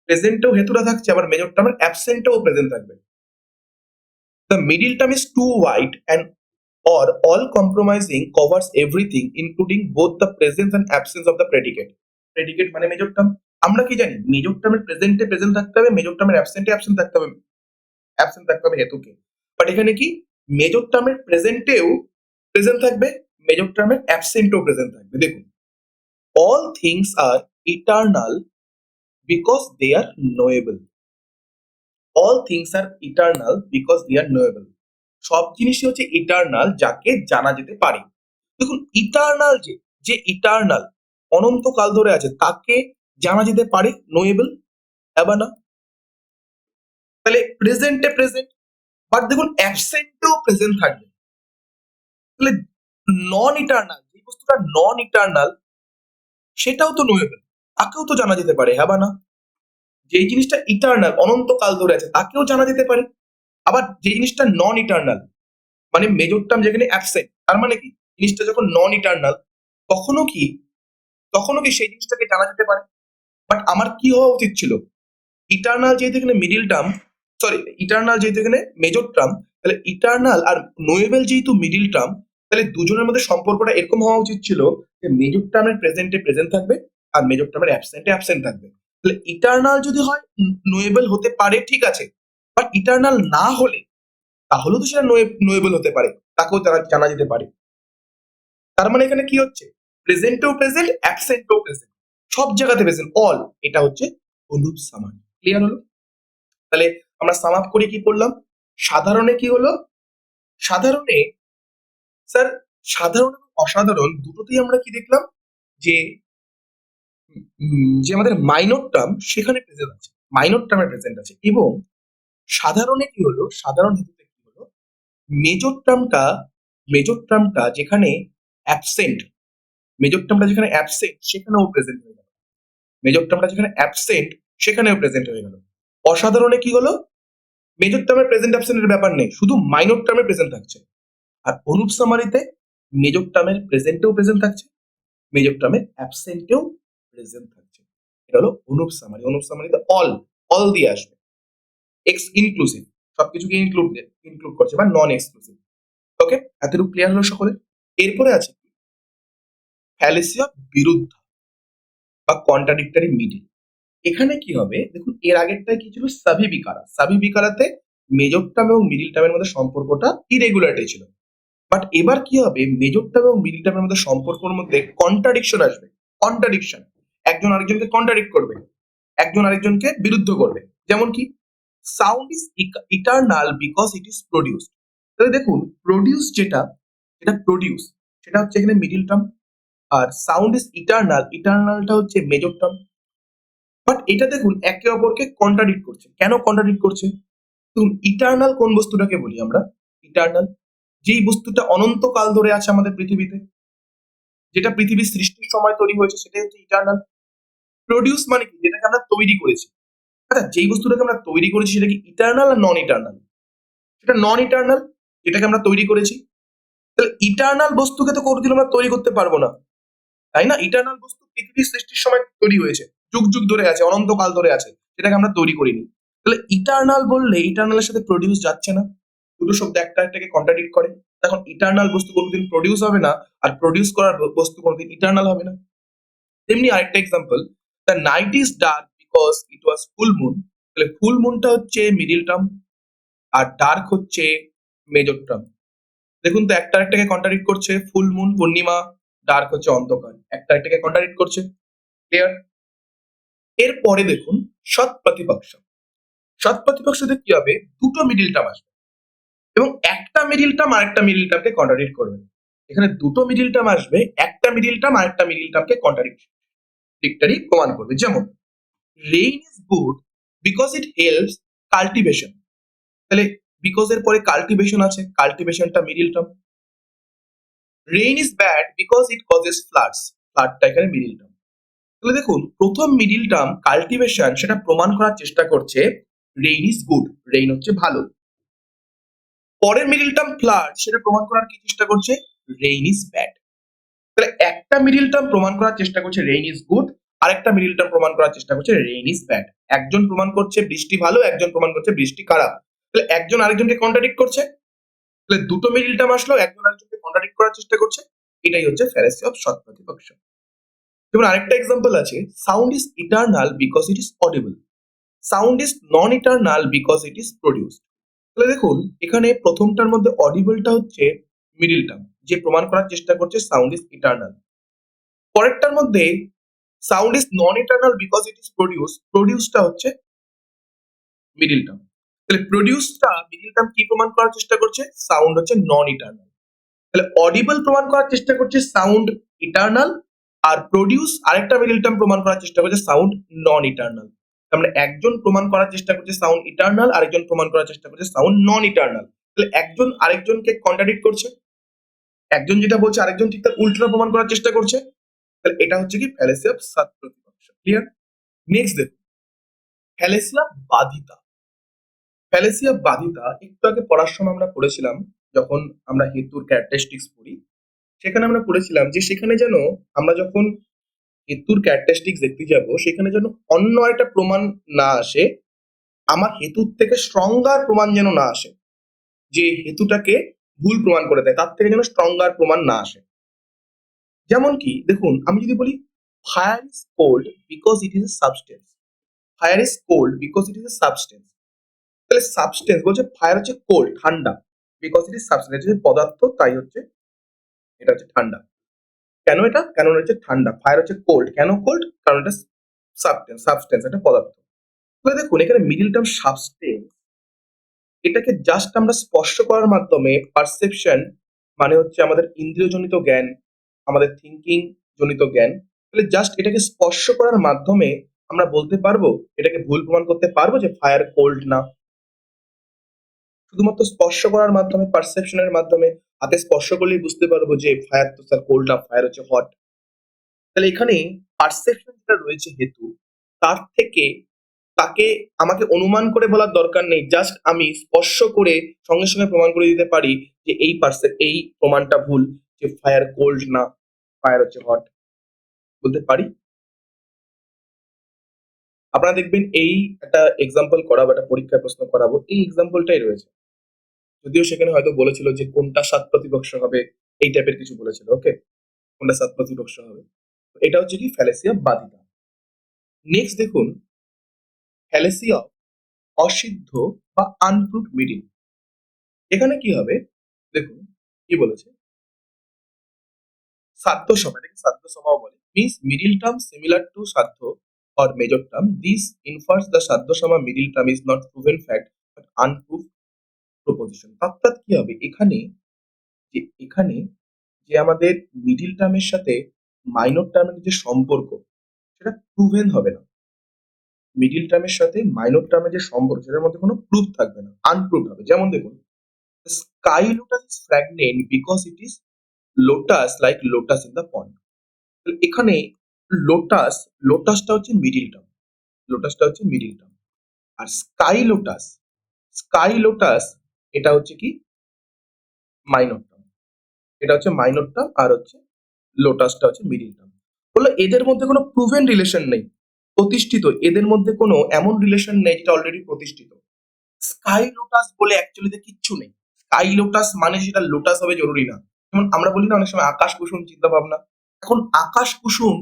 প্রেজেন্টেও হেতুটা থাকছে, আবার মেজর টার্মের অ্যাবসেন্টেও প্রেজেন্ট থাকবে। The middle term is too wide and or all compromising covers everything including both the presence and absence of the predicate. predicate মানে মেজর টার্ম। আমরা কি জানি? মেজর টার্মের প্রেজেন্টে প্রেজেন্ট থাকতে হবে, মেজর টার্মের অ্যাবসেন্টে অ্যাবসেন্ট থাকতে হবে, অ্যাবসেন্ট থাকতে হবে হেতুকে। বাট এখানে কি? মেজর টার্মের প্রেজেন্টেও প্রেজেন্ট থাকবে, মেজর টার্মের অ্যাবসেন্টেও প্রেজেন্ট থাকবে। দেখুন all things are eternal because they are knowable. all things are eternal because they are knowable. সব জিনিসই হচ্ছে ইটারনাল যাকে জানা যেতে পারে। দেখুন ইটারনাল, যে যে ইটারনাল অনন্তকাল ধরে আছে, তাকে জানা যেতে পারে, নোয়েবল, এবার না। তাহলে প্রেজেন্টে প্রেজেন্ট, বাট দেখুন অ্যাবসেন্টেও প্রেজেন্ট থাকবে। তাহলে নন ইটারনাল, যে বস্তুটা নন ইটারনাল সেটাও তো নোয়েবল, তাকেও তো জানা যেতে পারে, হ্যাঁ বা না? যেই জিনিসটা ইটারনাল অনন্তকাল ধরে আছে তাকেও জানা যেতে পারে। আবার যে জিনিসটা নন ইটারনাল মানে মেজর টার্ম যেখানে অ্যাবসেন্ট, তার মানে কি? জিনিসটা যখন নন ইটারনাল তখনও কি, তখনও কি সেই জিনিসটাকে জানা যেতে পারে। বাট আমার কি হওয়া উচিত ছিল? ইটারনাল যেহেতু এখানে মিডিল টার্ম, সরি ইটারনাল যেহেতু এখানে মেজর টার্ম, তাহলে ইটারনাল আর নোয়েবল যেহেতু মিডিল টার্ম, তাহলে দুজনের মধ্যে সম্পর্কটা এরকম হওয়া উচিত ছিল যে মেজর টার্মের প্রেজেন্টে প্রেজেন্ট থাকবে আর মেজর টার্মের অ্যাবসেন্টে অ্যাবসেন্ট থাকবে। তাহলে ইটারনাল যদি হয়, নোয়েবল হতে পারে, ঠিক আছে, বাট ইটারনাল না হলে তাহলেও তো সেটা নোয়েবল হতে পারে, তাকেও জানা যেতে পারে। তার মানে এখানে কি হচ্ছে, প্রেজেন্টেও প্রেজেন্ট, অ্যাবসেন্টেও প্রেজেন্ট, সব জায়গাতে প্রেজেন্ট, অল। এটা হচ্ছে অনুপ সামারি। ক্লিয়ার হলো? তাহলে আমরা সাম আপ করে কি করলাম? সাধারণে কি হলো? সাধারণে স্যার, সাধারণ এবং অসাধারণ দুটোতেই আমরা কি দেখলাম, যে যে আমাদের মাইনর টার্ম সেখানে প্রেজেন্ট আছে, মাইনর টার্মে প্রেজেন্ট আছে। এবং সাধারণে কি হলো, সাধারণ হেতুতে কি হলো, মেজর টার্মটা যেখানে অ্যাবসেন্ট, মেজর টার্মটা যেখানে অ্যাবসেন্ট সেখানেও প্রেজেন্ট হয়ে গেল, মেজর টার্মটা যেখানে অ্যাবসেন্ট সেখানেও প্রেজেন্ট হয়ে গেল। অসাধারণে কি হলো, মেজর টার্মে প্রেজেন্ট অ্যাবসেন্টের ব্যাপার নেই, শুধু মাইনর টার্মে প্রেজেন্ট থাকছে। আর অনুপ সামারিতে মেজর টার্মের প্রেজেন্টেও প্রেজেন্ট থাকছে, মেজর টার্মের অ্যাবসেন্টেও প্রেজেন্ট থাকছে। এটা হলো অনুপ সামারি। অনুপ সামারিতে অল, অল দিয়ে আসবে, এক্স ইনক্লুসিভ, সবকিছুকে ইনক্লুড করছে, বা নন এক্সক্লুসিভ। ওকে, এতটুকু ক্লিয়ার হলো সকলে? এরপরে আছে ফ্যালেসি অফ বিরুদ্ধ বা কন্ট্রাডিক্টরি মিডিল। এখানে কি হবে দেখুন, এর আগেরটাই কি ছিল, সাবি বিকারা। সাবি বিকারাতে মেজর টার্ম এবং মিডিল টার্মের মধ্যে সম্পর্কটা ইরেগুলারটাই ছিল। বাট এবার কি হবে, মেজর টার্ম এবং মিডিল টার্মের মধ্যে সম্পর্কের মধ্যে কন্ট্রাডিকশন আসবে। কন্ট্রাডিকশন, একজন আরেকজনকে কন্ট্রাডিক্ট করবে, একজন আরেকজনকে বিরুদ্ধ করবে। যেমন কি, sound is eternal because it is produced. তাহলে দেখুন, প্রডিউস যেটা, সেটা প্রডিউস, সেটা হচ্ছে এখানে মিডিল টার্ম। আর সাউন্ড ইজ ইটারনাল, ইটারনালটা হচ্ছে মেজর টার্ম। বাট এটা দেখুন একে অপরকে কন্ট্রাডিক্ট করছে। কেন কন্ট্রাডিক্ট করছে? দেখুন, ইটারনাল কোন বস্তুটাকে বলি আমরা? ইটারনাল যেই বস্তুটা অনন্তকাল ধরে আছে আমাদের পৃথিবীতে, যেটা পৃথিবীর সৃষ্টির সময় তৈরি হয়েছে, সেটাই হচ্ছে ইটারনাল। প্রডিউস মানে কি, যেটাকে আমরা তৈরি করেছি। আচ্ছা, যেই বস্তুটাকে আমরা তৈরি করেছি সেটা কি ইটারনাল আর নন ইটারনাল? সেটা নন ইটারনাল, যেটাকে আমরা তৈরি করেছি। তাহলে ইটারনাল বস্তুকে তো কোনোদিন আমরা তৈরি করতে পারবো না, তাই না? ইটারনাল বস্তু পৃথিবীর সৃষ্টির সময় তৈরি হয়েছে, যুগ যুগ ধরে আছে, অনন্তকাল ধরে আছে, সেটাকে আমরা তৈরি করিনি। তাহলে ইটারনাল বললে ইটারনালের সাথে প্রডিউস যাচ্ছে না, দুটো শব্দ একটা একটাকে কন্ট্রাডিক্ট করে। তখন ইটারনাল বস্তু কোনোদিন প্রডিউস হবে না, আর প্রডিউস করার বস্তু কোনোদিন ইটারনাল হবে না। তেমনি আরেকটা example, the night is dark because it was full moon. তাহলে ফুল মুনটা হচ্ছে মিডিল টার্ম, আর ডার্ক হচ্ছে মেজর টার্ম। দেখুন তো, একটা একটাকে কন্ট্রাডিক্ট করছে, ফুল মুন পূর্ণিমা, ডার্ক হচ্ছে অন্ধকার, একটা একটাকে কন্ট্রাডিক্ট করছে। ক্লিয়ার? এরপরে দেখুন সৎ প্রতিপক্ষ। সৎ প্রতিপক্ষতে কি হবে, দুটো মিডিল টার্ম আসবে এবং একটা মিডিল টার্ম আরেকটা মিডিল টার্মকে কন্ট্রাডিক্ট করবে। এখানে দুটো মিডিল টার্ম আসবে, একটা মিডিল টার্ম আরেকটা মিডিল টার্মকে কন্ট্রাডিক্টরি প্রমাণ করবে। যেমন, rain is good because it helps cultivation. তাহলে বিকজ এর পরে কাল্টিভেশন আছে, কাল্টিভেশনটা middle term. Rain is bad because it causes floods, ফ্লাডটা এখানে মিডিল টার্ম। তাহলে দেখুন, প্রথম মিডিল টার্ম কাল্টিভেশন সেটা প্রমাণ করার চেষ্টা করছে রেইন ইজ গুড, রেইন হচ্ছে ভালো। পরের মিডিল টার্ম ফ্লাড সেটা প্রমাণ করার কি চেষ্টা করছে, রেইন ইজ ব্যাড। তাহলে একটা মিডিল টার্ম প্রমাণ করার চেষ্টা করছে রেইন ইজ গুড, আরেকটা মিডিল টার্ম প্রমাণ করার চেষ্টা করছে রেইন ইজ ব্যাড। একজন প্রমাণ করছে বৃষ্টি ভালো, একজন প্রমাণ করছে বৃষ্টি খারাপ। তাহলে একজন আরেকজনকে কন্ট্রাডিক্ট করছে, তাহলে দুটো মিডিল টার্ম আসলো, একজন আরেকজনকে কন্ট্রাডিক্ট করার চেষ্টা করছে। এটাই হচ্ছে ফ্যালাসি অফ সৎ প্রতিপক্ষ। যেমন আরেকটা এক্সাম্পল আছে, sound is eternal because it is audible, sound is non eternal because it is produced. তাহলে দেখুন, এখানে প্রথমটার মধ্যে অডিবলটা হচ্ছে মিডিল টার্ম, যে প্রমাণ করার চেষ্টা করছে সাউন্ড ইজ ইটারনাল। পরেরটার মধ্যে sound is non eternal because it is প্রডিউসটা হচ্ছে মিডিল টার্ম। তাহলে প্রডিউসটা মিডিল টার্ম কি প্রমাণ করার চেষ্টা করছে, সাউন্ড হচ্ছে নন ইটারনাল। তাহলে অডিবল প্রমাণ করার চেষ্টা করছে সাউন্ড ইটারনাল, আর প্রডিউস আরেকটা মিডিল টার্ম প্রমাণ করার চেষ্টা করছে সাউন্ড নন ইটারনাল। তার মানে একজন প্রমাণ করার চেষ্টা করছে সাউন্ড ইটারনাল, আরেকজন প্রমাণ করার চেষ্টা করছে সাউন্ড নন ইটারনাল। তাহলে একজন আরেকজনকে কন্ট্রাডিক্ট করছে, একজন যেটা বলছে আরেকজন ঠিক তার উল্টোটা প্রমাণ করার চেষ্টা করছে। তাহলে এটা হচ্ছে কি ফ্যালাসি অফ সৎ প্রতিপক্ষ। ক্লিয়ার? নেক্সট দেখুন, ফ্যালাসি অফ বাধিতা। ফ্যালাসি অফ বাধিতা একটু আগে পড়ার সময় আমরা পড়েছিলাম, যখন আমরা হেতুর ক্যারেক্টারিস্টিক্স পড়ি, সেখানে আমরা পড়েছিলাম যে সেখানে যেন আমরা যখন হেতুর ক্যারেক্টারিস্টিক্স দেখতে যাব, সেখানে যেন অন্য একটা প্রমাণ না আসে, আমার হেতুর থেকে স্ট্রঙ্গার প্রমাণ যেন না আসে, যে হেতুটাকে ভুল প্রমাণ করে দেয়, তার থেকে যেন স্ট্রঙ্গার প্রমাণ না আসে। যেমন কি দেখুন, আমি যদি বলি fire is cold because it is a substance, fire is cold because it is a substance. তাহলে সাবস্টেন্স বলছে ফায়ার হচ্ছে কোল্ড, ঠান্ডা, বিকজ ইট ইজ সাবস্টেন্স, এটা হচ্ছে পদার্থ, তাই হচ্ছে এটা হচ্ছে ঠান্ডা। কেন এটা? কেন হচ্ছে ঠান্ডা। ফায়ার হচ্ছে কোল্ড, কেন কোল্ড? কারণ এটা সাবস্টেন্স, সাবস্টেন্স একটা পদার্থ। তাহলে দেখুন এখানে মিডিল টার্ম সাবস্টেন্স, এটাকে জাস্ট আমরা স্পর্শ করার মাধ্যমে পারসেপশন, মানে হচ্ছে আমাদের ইন্দ্রিয়জনিত জ্ঞান, আমাদের থিঙ্কিং জনিত জ্ঞান, তাহলে জাস্ট এটাকে স্পর্শ করার মাধ্যমে আমরা বলতে পারবো, এটাকে ভুল প্রমাণ করতে পারবো যে ফায়ার কোল্ড না। শুধুমাত্র স্পর্শ করার মাধ্যমে, পারসেপশনের মাধ্যমে, হাতে স্পর্শ করলেই বুঝতে পারবো যে ফায়ার তো স্যার কোল্ড না, ফায়ার হচ্ছে হট। তাহলে এখানে পারসেপশন যেটা রয়েছে হেতু, তার থেকে তাকে আমাকে অনুমান করে বলার দরকার নেই, জাস্ট আমি স্পর্শ করে সঙ্গে সঙ্গে প্রমাণ করে দিতে পারি যে এই প্রমাণটা ভুল, যে ফায়ার কোল্ড না, ফায়ার হচ্ছে হট, বলতে পারি। আপনারা দেখবেন এই একটা এক্সাম্পল করাবো, একটা পরীক্ষায় প্রশ্ন করাবো, এই এক্সাম্পলটাই রয়েছে, যদিও সেখানে হয়তো বলেছিল যে কোনটা সাত প্রতিপক্ষ হবে, এই টাইপের কিছু বলেছিল। ওকে, কোনটা সাত প্রতিপক্ষ হবে। তো এটা হচ্ছে কি ফ্যালেসি অফ বাদিতা। নেক্সট দেখুন ফ্যালেসি অফ অসিদ্ধ বা আনপ্রুভড মিডিল। এখানে কি হবে দেখুন, কি বলেছে, সাধ্য সম, এটাকে সাধ্য সমাও বলে, means middle term similar to সাধ্য or major term. This infers the সাধ্য সমা middle term is not proven fact but unproved proposition. অর্থাৎ কি হবে এখানে, যে এখানে যে আমাদের মিডিল টার্মের সাথে মাইনর টার্মের যে সম্পর্ক, সেটা প্রুভেন হবে না। মিডিল টার্মের সাথে মাইনর টার্মের যে সম্পর্ক, সেটার মধ্যে কোনো প্রুফ থাকবে না, আনপ্রুভড হবে। যেমন দেখুন, sky lotus is fragrant because it is lotus like lotus in the pond. এখানে লোটাস, লোটাসটা হচ্ছে মিডিল টার্ম, লোটাসটা হচ্ছে মিডিল টার্ম। আর স্কাই লোটাস, স্কাই লোটাস এটা হচ্ছে কি মাইনর টার্ম, এটা হচ্ছে মাইনর টার্ম, আর হচ্ছে লোটাসটা হচ্ছে মিডিল টার্ম। বললো এদের মধ্যে কোনো প্রুভেন রিলেশন নেই, প্রতিষ্ঠিত, এদের মধ্যে কোনো এমন রিলেশন নেই যেটা অলরেডি প্রতিষ্ঠিত। স্কাই লোটাস বলে অ্যাকচুয়ালিতে কিচ্ছু নেই। স্কাই লোটাস মানে সেটা লোটাস হবে জরুরি না। যেমন আমরা বলি না অনেক সময় আকাশ কুসুম চিন্তা ভাবনা, এখন আকাশ কুসুম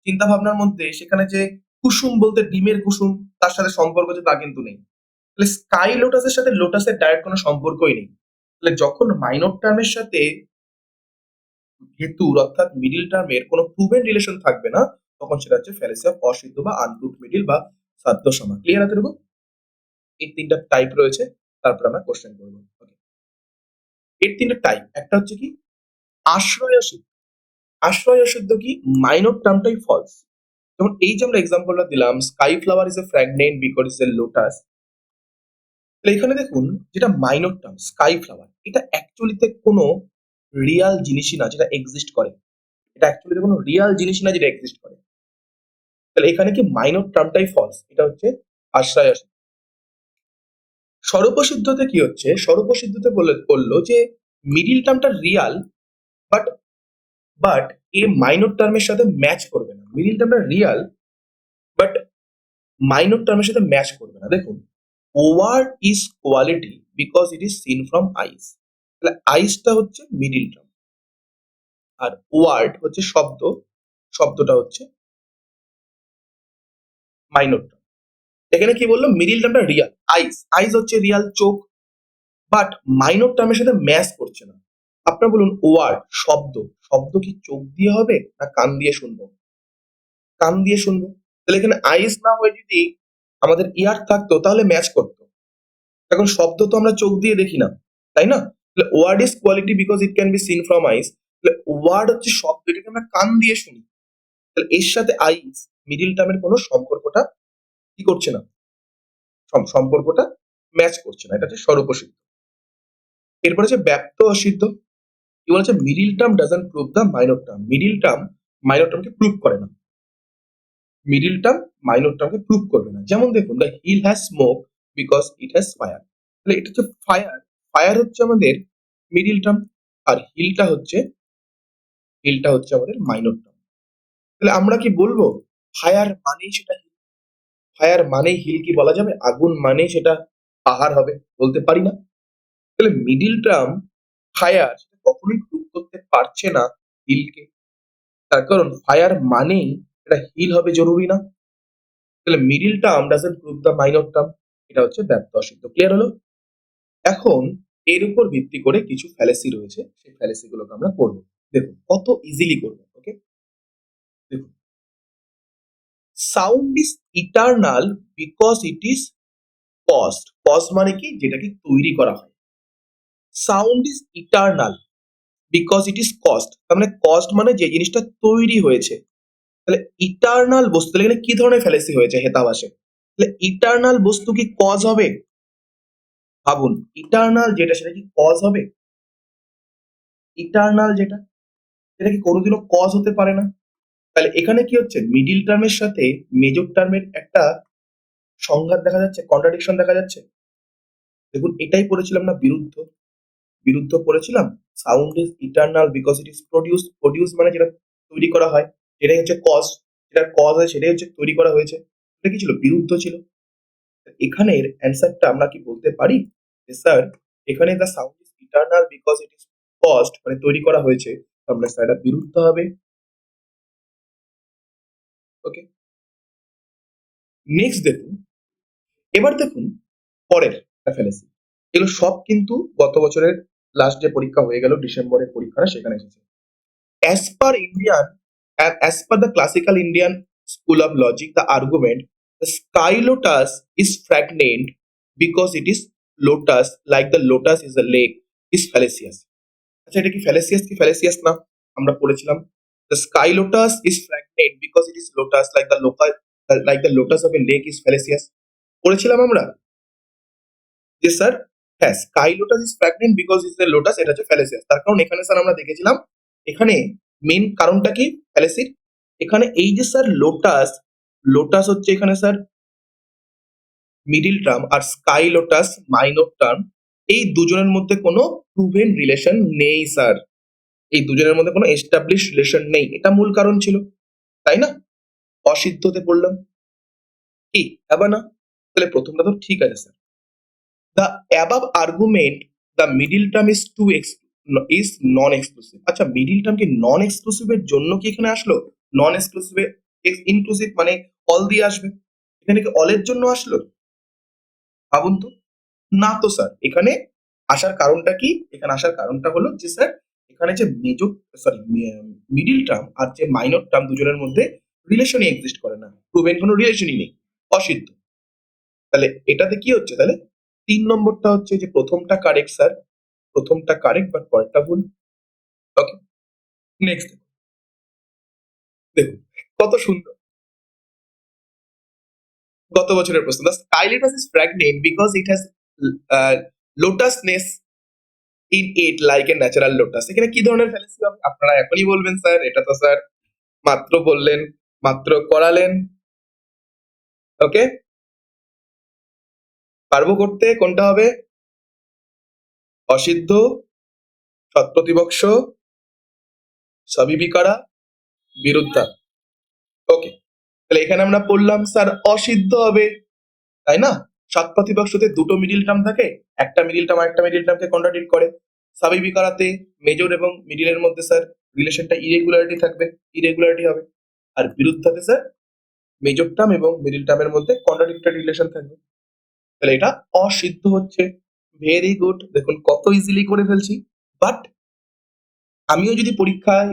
চিন্তা ভাবনার মধ্যে সেখানে যে কুসুম বলতে ডিমের কুসুম, তার সাথে সম্পর্ক আছে তা কিন্তু নেই। তাহলে স্কাই লোটাসের সাথে লোটাসের ডাইরেক্ট কোনো সম্পর্কই নেই। তাহলে যখন মাইনর টার্মের সাথে হেতুর অর্থাৎ মিডিল টার্মের কোনো প্রুভেন রিলেশন থাকবে না, তখন সেটা হচ্ছে ফ্যালেসি অফ অসিদ্ধ বা আনপ্রুভড মিডিল বা সাধ্য সমান। ক্লিয়ার এতটুকু? এই তিনটা টাইপ রয়েছে, তারপর আমরা কোশ্চেন করবো। Okay. এর তিনটা টাইপ, একটা হচ্ছে কি আশ্রয় সিদ্ধ। আশ্রয় সিদ্ধ কি, মাইনর টার্মটাই ফলস। যেমন এই যে আমরা এক্সাম্পলটা দিলাম, sky flower is a fragrant because is a lotus. তাহলে এখানে দেখুন যেটা মাইনর টার্ম স্কাই ফ্লাওয়ার, এটা অ্যাকচুয়ালিতে কোনো রিয়াল জিনিসই না যেটা এক্সিস্ট করে, এটা অ্যাকচুয়ালি কোনো রিয়াল জিনিস না যেটা এক্সিস্ট করে। তাহলে এখানে কি মাইনর টার্মটাই ফলস, এটা হচ্ছে আশ্রয় সিদ্ধ। স্বরূপসিদ্ধতে কি হচ্ছে, স্বরূপসিদ্ধতে বললো যে মিডিল টার্মটা রিয়াল, বাট বাট এ মাইনর টার্মের সাথে ম্যাচ করবে না। মিডিল টার্মটা রিয়াল বাট মাইনর টার্মের সাথে ম্যাচ করবে না। দেখুন, word is quality because it is seen from eyes. তাহলে আইসটা হচ্ছে মিডিল টার্ম, আর ওয়ার্ড হচ্ছে শব্দ, শব্দটা হচ্ছে মাইনর টার্ম। এখানে কি বললো, মিডিল টার্মটা রিয়াল, আইস, আইস হচ্ছে রিয়াল চোখ, বাট মাইনর টার্মের সাথে ম্যাচ করছে না। আপনার বলুন ওয়ার্ড শব্দ, শব্দ কি চোখ দিয়ে হবে না কান দিয়ে শুনবো? কান দিয়ে শুনবো। তাহলে এখানে আইস না হয়ে যদি আমাদের ইয়ার থাকতো তাহলে ম্যাচ করতো। এখন শব্দ তো আমরা চোখ দিয়ে দেখি না, তাই না? তাহলে word is quality because it can be seen from eyes. তাহলে ওয়ার্ড হচ্ছে শব্দ, এটাকে আমরা কান দিয়ে শুনি। তাহলে এর সাথে আইস মিডিল টার্মের কোনো সম্পর্কটা কি করছে না, সম্পর্কটা ম্যাচ করছে না। এটা হচ্ছে স্বরূপসিদ্ধ। এরপর হচ্ছে ব্যপ্ত অসিদ্ধ। কি বলেছে, middle term doesn't prove the minor term. Middle term minor টার্মকে প্রুভ করে না, মিডিল টার্ম মাইনর টার্মকে প্রুভ করবে না। যেমন দেখুন, the hill has smoke because it has fire. তাহলে এটা হচ্ছে ফায়ার, ফায়ার হচ্ছে আমাদের মিডিল টার্ম, আর হিলটা হচ্ছে আমাদের মাইনর টার্ম। তাহলে আমরা কি বলবো ফায়ার মানেই সেটা হিল, ফায়ার মানেই হিল কি বলা যাবে? আগুন মানেই সেটা পাহাড় হবে? বলতে পারি না। তাহলে মিডিল টার্ম ফায়ার সেটা কখনোই প্রুভ করতে পারছে না হিলকে, তার কারণ ফায়ার মানেই এটা হিল হবে জরুরি না। তাহলে middle term doesn't prove the minor term. এটা হচ্ছে ব্যাপ্ত অসিদ্ধ। ক্লিয়ার হলো? এখন এর উপর ভিত্তি করে কিছু ফ্যালেসি রয়েছে, সেই ফ্যালেসি গুলোকে আমরা করবো। দেখুন কত ইজিলি করবো। ওকে, দেখুন, sound is eternal because it is cost. Cost মানে কি? যেটাকে তৈরি করা হয়। Sound is eternal because it is cost, তার মানে কস্ট মানে যে জিনিসটা তৈরি হয়েছে। তাহলে ইটারনাল বস্তু, তাহলে এখানে কি ধরনের ফ্যালেসি হয়েছে হেতাবাসে? তাহলে ইটারনাল বস্তু কি কজ হবে? ভাবুন, ইটারনাল যেটা সেটা কি কজ হবে? ইটারনাল যেটা, সেটা কি কোনোদিনও কজ হতে পারে না। তাহলে এখানে কি হচ্ছে? মিডিল টার্মের সাথে মেজর টার্মের একটা সংঘাত দেখা যাচ্ছে, কন্ট্রাডিকশন দেখা যাচ্ছে। দেখুন, এটাই পড়েছিলাম না বিরুদ্ধ। বিরুদ্ধ পড়েছিলাম। Sound is eternal because it is produce. Produce মানে যেটা তৈরি করা হয়, সেটাই হচ্ছে কজ। যেটা কজ হয় সেটাই হচ্ছে তৈরি করা হয়েছে। এটা কি ছিল? বিরুদ্ধ ছিল। এখানের অ্যান্সারটা আমরা কি বলতে পারি যে স্যার এখানে the sound is eternal because it is cost, মানে তৈরি করা হয়েছে, তো আমরা স্যার এটা বিরুদ্ধ হবে। ওকে, নেক্সট দেখুন, এবার দেখুন পরের ফ্যালেসি। এগুলো সব কিন্তু গত বছরের লাস্ট যে পরীক্ষা হয়ে গেল ডিসেম্বরের পরীক্ষাটা, সেখানে এসেছে। As per Indian, as per the classical Indian school of logic, the argument the sky lotus is fragrant because it is lotus, like the lotus is a lake, is fallacious. আচ্ছা, এটা কি ফ্যালেসিয়াস কি ফ্যালেসিয়াস না? আমরা পড়েছিলাম the sky lotus is fragrant because it is lotus, like the lotus of a lake is fallacious. পড়েছিলাম আমরা যে স্যার, হ্যাঁ, sky lotus is fragrant because is the lotus, এটা হচ্ছে ফ্যালেসিয়াস। তার কারণ এখানে স্যার আমরা দেখেছিলাম, এখানে মেন কারণটা কি ফ্যালেসির? এখানে এই যে স্যার লোটাস, লোটাস হচ্ছে এখানে স্যার মিডিল টার্ম, আর স্কাই লোটাস মাইনর টার্ম। এই দুজনের মধ্যে কোনো প্রুভেন রিলেশন নেই স্যার। এই দুজনের মধ্যে কোনো এস্টাবলিশ রিলেশন নেই, এটা মূল কারণ ছিল, তাই না? অসিদ্ধতে পড়লাম কি, আবার না? তাহলে প্রথমটা তো ঠিক আছে sir. The above argument, the middle term is is non-exclusive. আচ্ছা, মিডিল টার্ম কি নন এক্সক্লুসিভের জন্য কি এখানে আসলো? নন এক্সক্লুসিভে ইনক্লুসিভ মানে অল দিয়ে আসবে, এখানে কি অলের জন্য আসলো? ভাবুন তো। না তো স্যার, এখানে আসার কারণটা কি? এখানে আসার কারণটা হলো যে স্যার এখানে যে মেজর, সরি, মিডিল টার্ম আর যে মাইনর টার্ম দুজনের মধ্যে রিলেশনই এক্সিস্ট করে না, প্রুভেন কোনো রিলেশনই নেই, অসিদ্ধ। তাহলে এটাতে কি হচ্ছে? তাহলে ৩ নম্বরটা হচ্ছে যে প্রথমটা কারেক্ট স্যার, প্রথমটা কারেক্ট বাট পরেরটা ভুল। ওকে, নেক্সট দেখুন কত সুন্দর গত বছরের প্রশ্ন। The sky lotus is fragrant because it has lotusness in it like a natural lotus. এখানে কি ধরনের ফ্যালেসি হবে? আপনারা এখনই বলবেন স্যার, এটা তো স্যার মাত্র বললেন, মাত্র করালেন। ওকে, পারবো করতে? কোনটা হবে? অসিদ্ধ, সৎপ্রতিপক্ষ, সবিবিকারা, বিরুদ্ধা। ওকে, তাহলে এখানে আমরা পড়লাম স্যার অসিদ্ধ হবে, তাই না? সৎপ্রতিপক্ষতে দুটো মিডিল টার্ম থাকে, একটা মিডিল টার্ম আরেকটা মিডিল টার্মকে কন্ট্রাডিক্ট করে। স্বাভাবিকারাতে মেজর এবং মিডিলের মধ্যে স্যার রিলেশনটা ইরেগুলারিটি থাকবে, ইরেগুলারিটি হবে। আর বিরুদ্ধাতে স্যার মেজর টার্ম এবং মিডিল টার্মের মধ্যে কন্ট্রাডিক্টরি রিলেশন থাকবে। তাহলে এটা অসিদ্ধ হচ্ছে। ভেরি গুড, দেখুন কত ইজিলি করে ফেলছি। বাট আমিও যদি পরীক্ষায়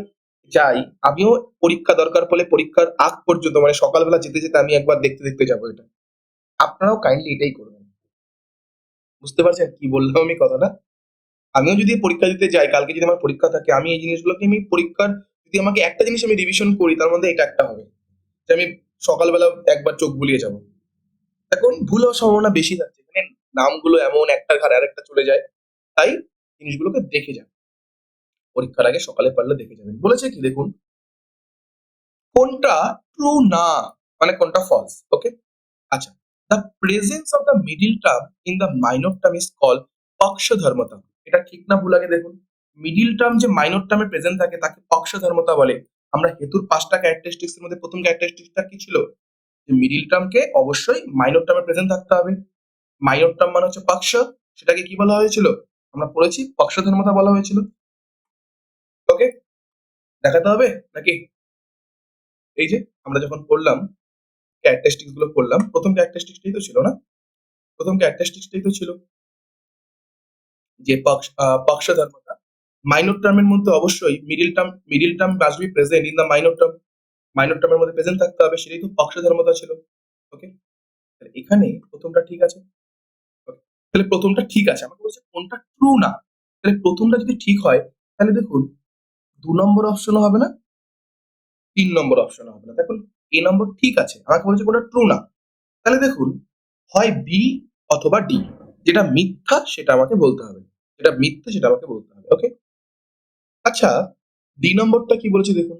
যাই, আমিও পরীক্ষা দরকার পড়লে পরীক্ষার আগ পর্যন্ত মানে সকালবেলা যেতে যেতে আমি একবার দেখতে দেখতে যাবো এটা। আপনারাও কাইন্ডলি এটাই করবেন। বুঝতে পারছেন কি বললাম আমি কথাটা? আমিও যদি পরীক্ষা দিতে যাই, কালকে যদি আমার পরীক্ষা থাকে, আমি এই জিনিসগুলোকে আমি পরীক্ষার, যদি আমাকে একটা জিনিস আমি রিভিশন করি তার মধ্যে এটা একটা হবে যে আমি সকালবেলা একবার চোখ বুলিয়ে যাবো। এখন ভুল হওয়ার সম্ভাবনা বেশি থাকছে, এখানে নামগুলো এমন একটার ঘাড়ে আরেকটা চলে যায়, তাই জিনিসগুলোকে দেখে যান পরীক্ষার আগে, সকালে পারলে দেখে যাবেন। বলেছে কি দেখুন, কোনটা ট্রু না মানে কোনটা ফলস। ওকে, আচ্ছা, the presence of the middle term in the minor term is call পক্ষধর্মতা। এটা ঠিক না ভুল আগে দেখুন। মিডিল টার্ম যে মাইনর টার্মে প্রেজেন্ট থাকে তাকে পক্ষধর্মতা বলে। আমরা হেতুর 5টা ক্যারেক্টারিস্টিক্স এর মধ্যে প্রথম ক্যারেক্টারিস্টিক্সটা কি ছিল? যে মিডিল টার্মকে অবশ্যই মাইনর টার্মে প্রেজেন্ট থাকতে হবে। মাইনর টার্ম মানে হচ্ছে পক্ষ, সেটাকে কি বলা হয়েছিল? আমরা পড়েছি পক্ষধর্মতা বলা হয়েছিল। ওকে, দেখাতে হবে নাকি? এই যে আমরা যখন পড়লাম ক্যারেক্টারিস্টিক্স গুলো পড়লাম, প্রথম ক্যারেক্টারিস্টিক্সটাই তো ছিল না প্রথম ক্যারেক্টারিস্টিক্সটাই তো ছিল যে পক্ষধর্মতা। মাইনর টার্মের মধ্যে অবশ্যই middle term must be present in the minor টার্মের মধ্যে প্রেজেন্ট থাকতে হবে, সেটাই তো পক্ষধর্মতা ছিল। ওকে, এখানে প্রথমটা ঠিক আছে। Okay, তাহলে প্রথমটা ঠিক আছে, আমাকে বলছে কোনটা ট্রু না। তাহলে প্রথমটা যদি ঠিক হয় তাহলে দেখুন 2 নম্বর অপশনও হবে না, 3 নম্বর অপশনও হবে না। দেখুন এ নম্বর ঠিক আছে, আমাকে বলছে কোনটা ট্রু না। তাহলে দেখুন হয় বি অথবা ডি, যেটা মিথ্যা সেটা আমাকে বলতে হবে, যেটা মিথ্যা সেটা আমাকে বলতে হবে। ওকে, আচ্ছা, ডি নম্বরটা কি বলেছে দেখুন,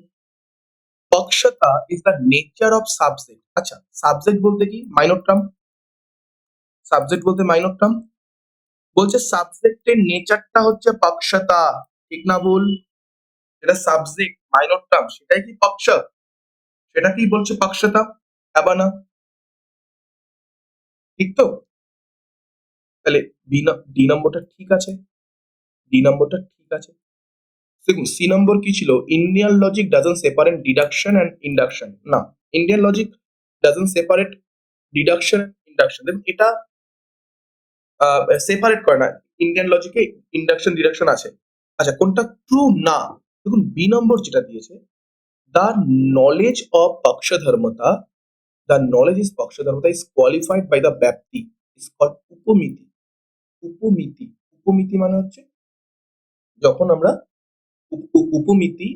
পক্ষতা is the nature of subject. আচ্ছা, সাবজেক্ট বলতে কি মাইনর টার্ম, সাবজেক্ট বলতে মাইনর টার্ম, বলছে সাবজেক্টের নেচারটা হচ্ছে পক্ষতা, ঠিক না ভুল? যেটা সাবজেক্ট মাইনর টার্ম সেটাই কি পক্ষ, সেটাকেই বলছে পক্ষতা, হ্যাঁ বা না? ঠিক তো? তাহলে ডি নম্বরটা ঠিক আছে, ডি নম্বরটা ঠিক আছে। দেখুন সি নম্বর কি ছিল, Indian logic doesn't separate deduction and induction. না, Indian logic doesn't separate deduction and induction. দেখুন এটা সেপারেট করে না, ইন্ডিয়ান লজিকে ইন্ডাকশন ডিডাকশন আছে। আচ্ছা, কোনটা ট্রু না? দেখুন বি নম্বর যেটা দিয়েছে, দ্য নলেজ অফ পক্ষধর্মতা, দ্য নলেজ ইজ পক্ষধর্মতা ইজ কোয়ালিফাইড বাই দ্য ব্যাপ্তি ইজ কল্ড উপমিতি। উপমিতি, উপমিতি মানে হচ্ছে যখন আমরা উপমিতি,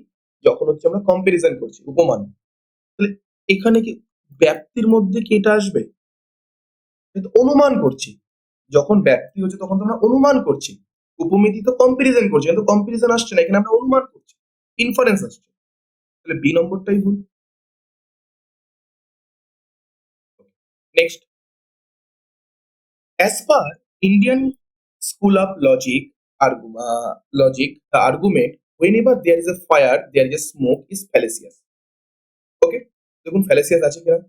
যখন হচ্ছে আমরা কম্পারিজন করছি, উপমান। তাহলে এখানে কি ব্যাপ্তির মধ্যে কি এটা আসবে? কিন্তু অনুমান করছি, যখন ব্যাপ্তি হচ্ছে তখন তো আমরা অনুমান করছি, উপমিতি তো কম্পারিজন করছি, কিন্তু কম্পারিজন আসছে না, এখানে আমরা অনুমান করছি, ইনফারেন্স আসছে। তাহলে বি নম্বরটাই ভুল। Next, as per Indian school of logic, the argument whenever there is a fire, there is a smoke is fallacious. Okay, দেখুন fallacious আছে কিনা?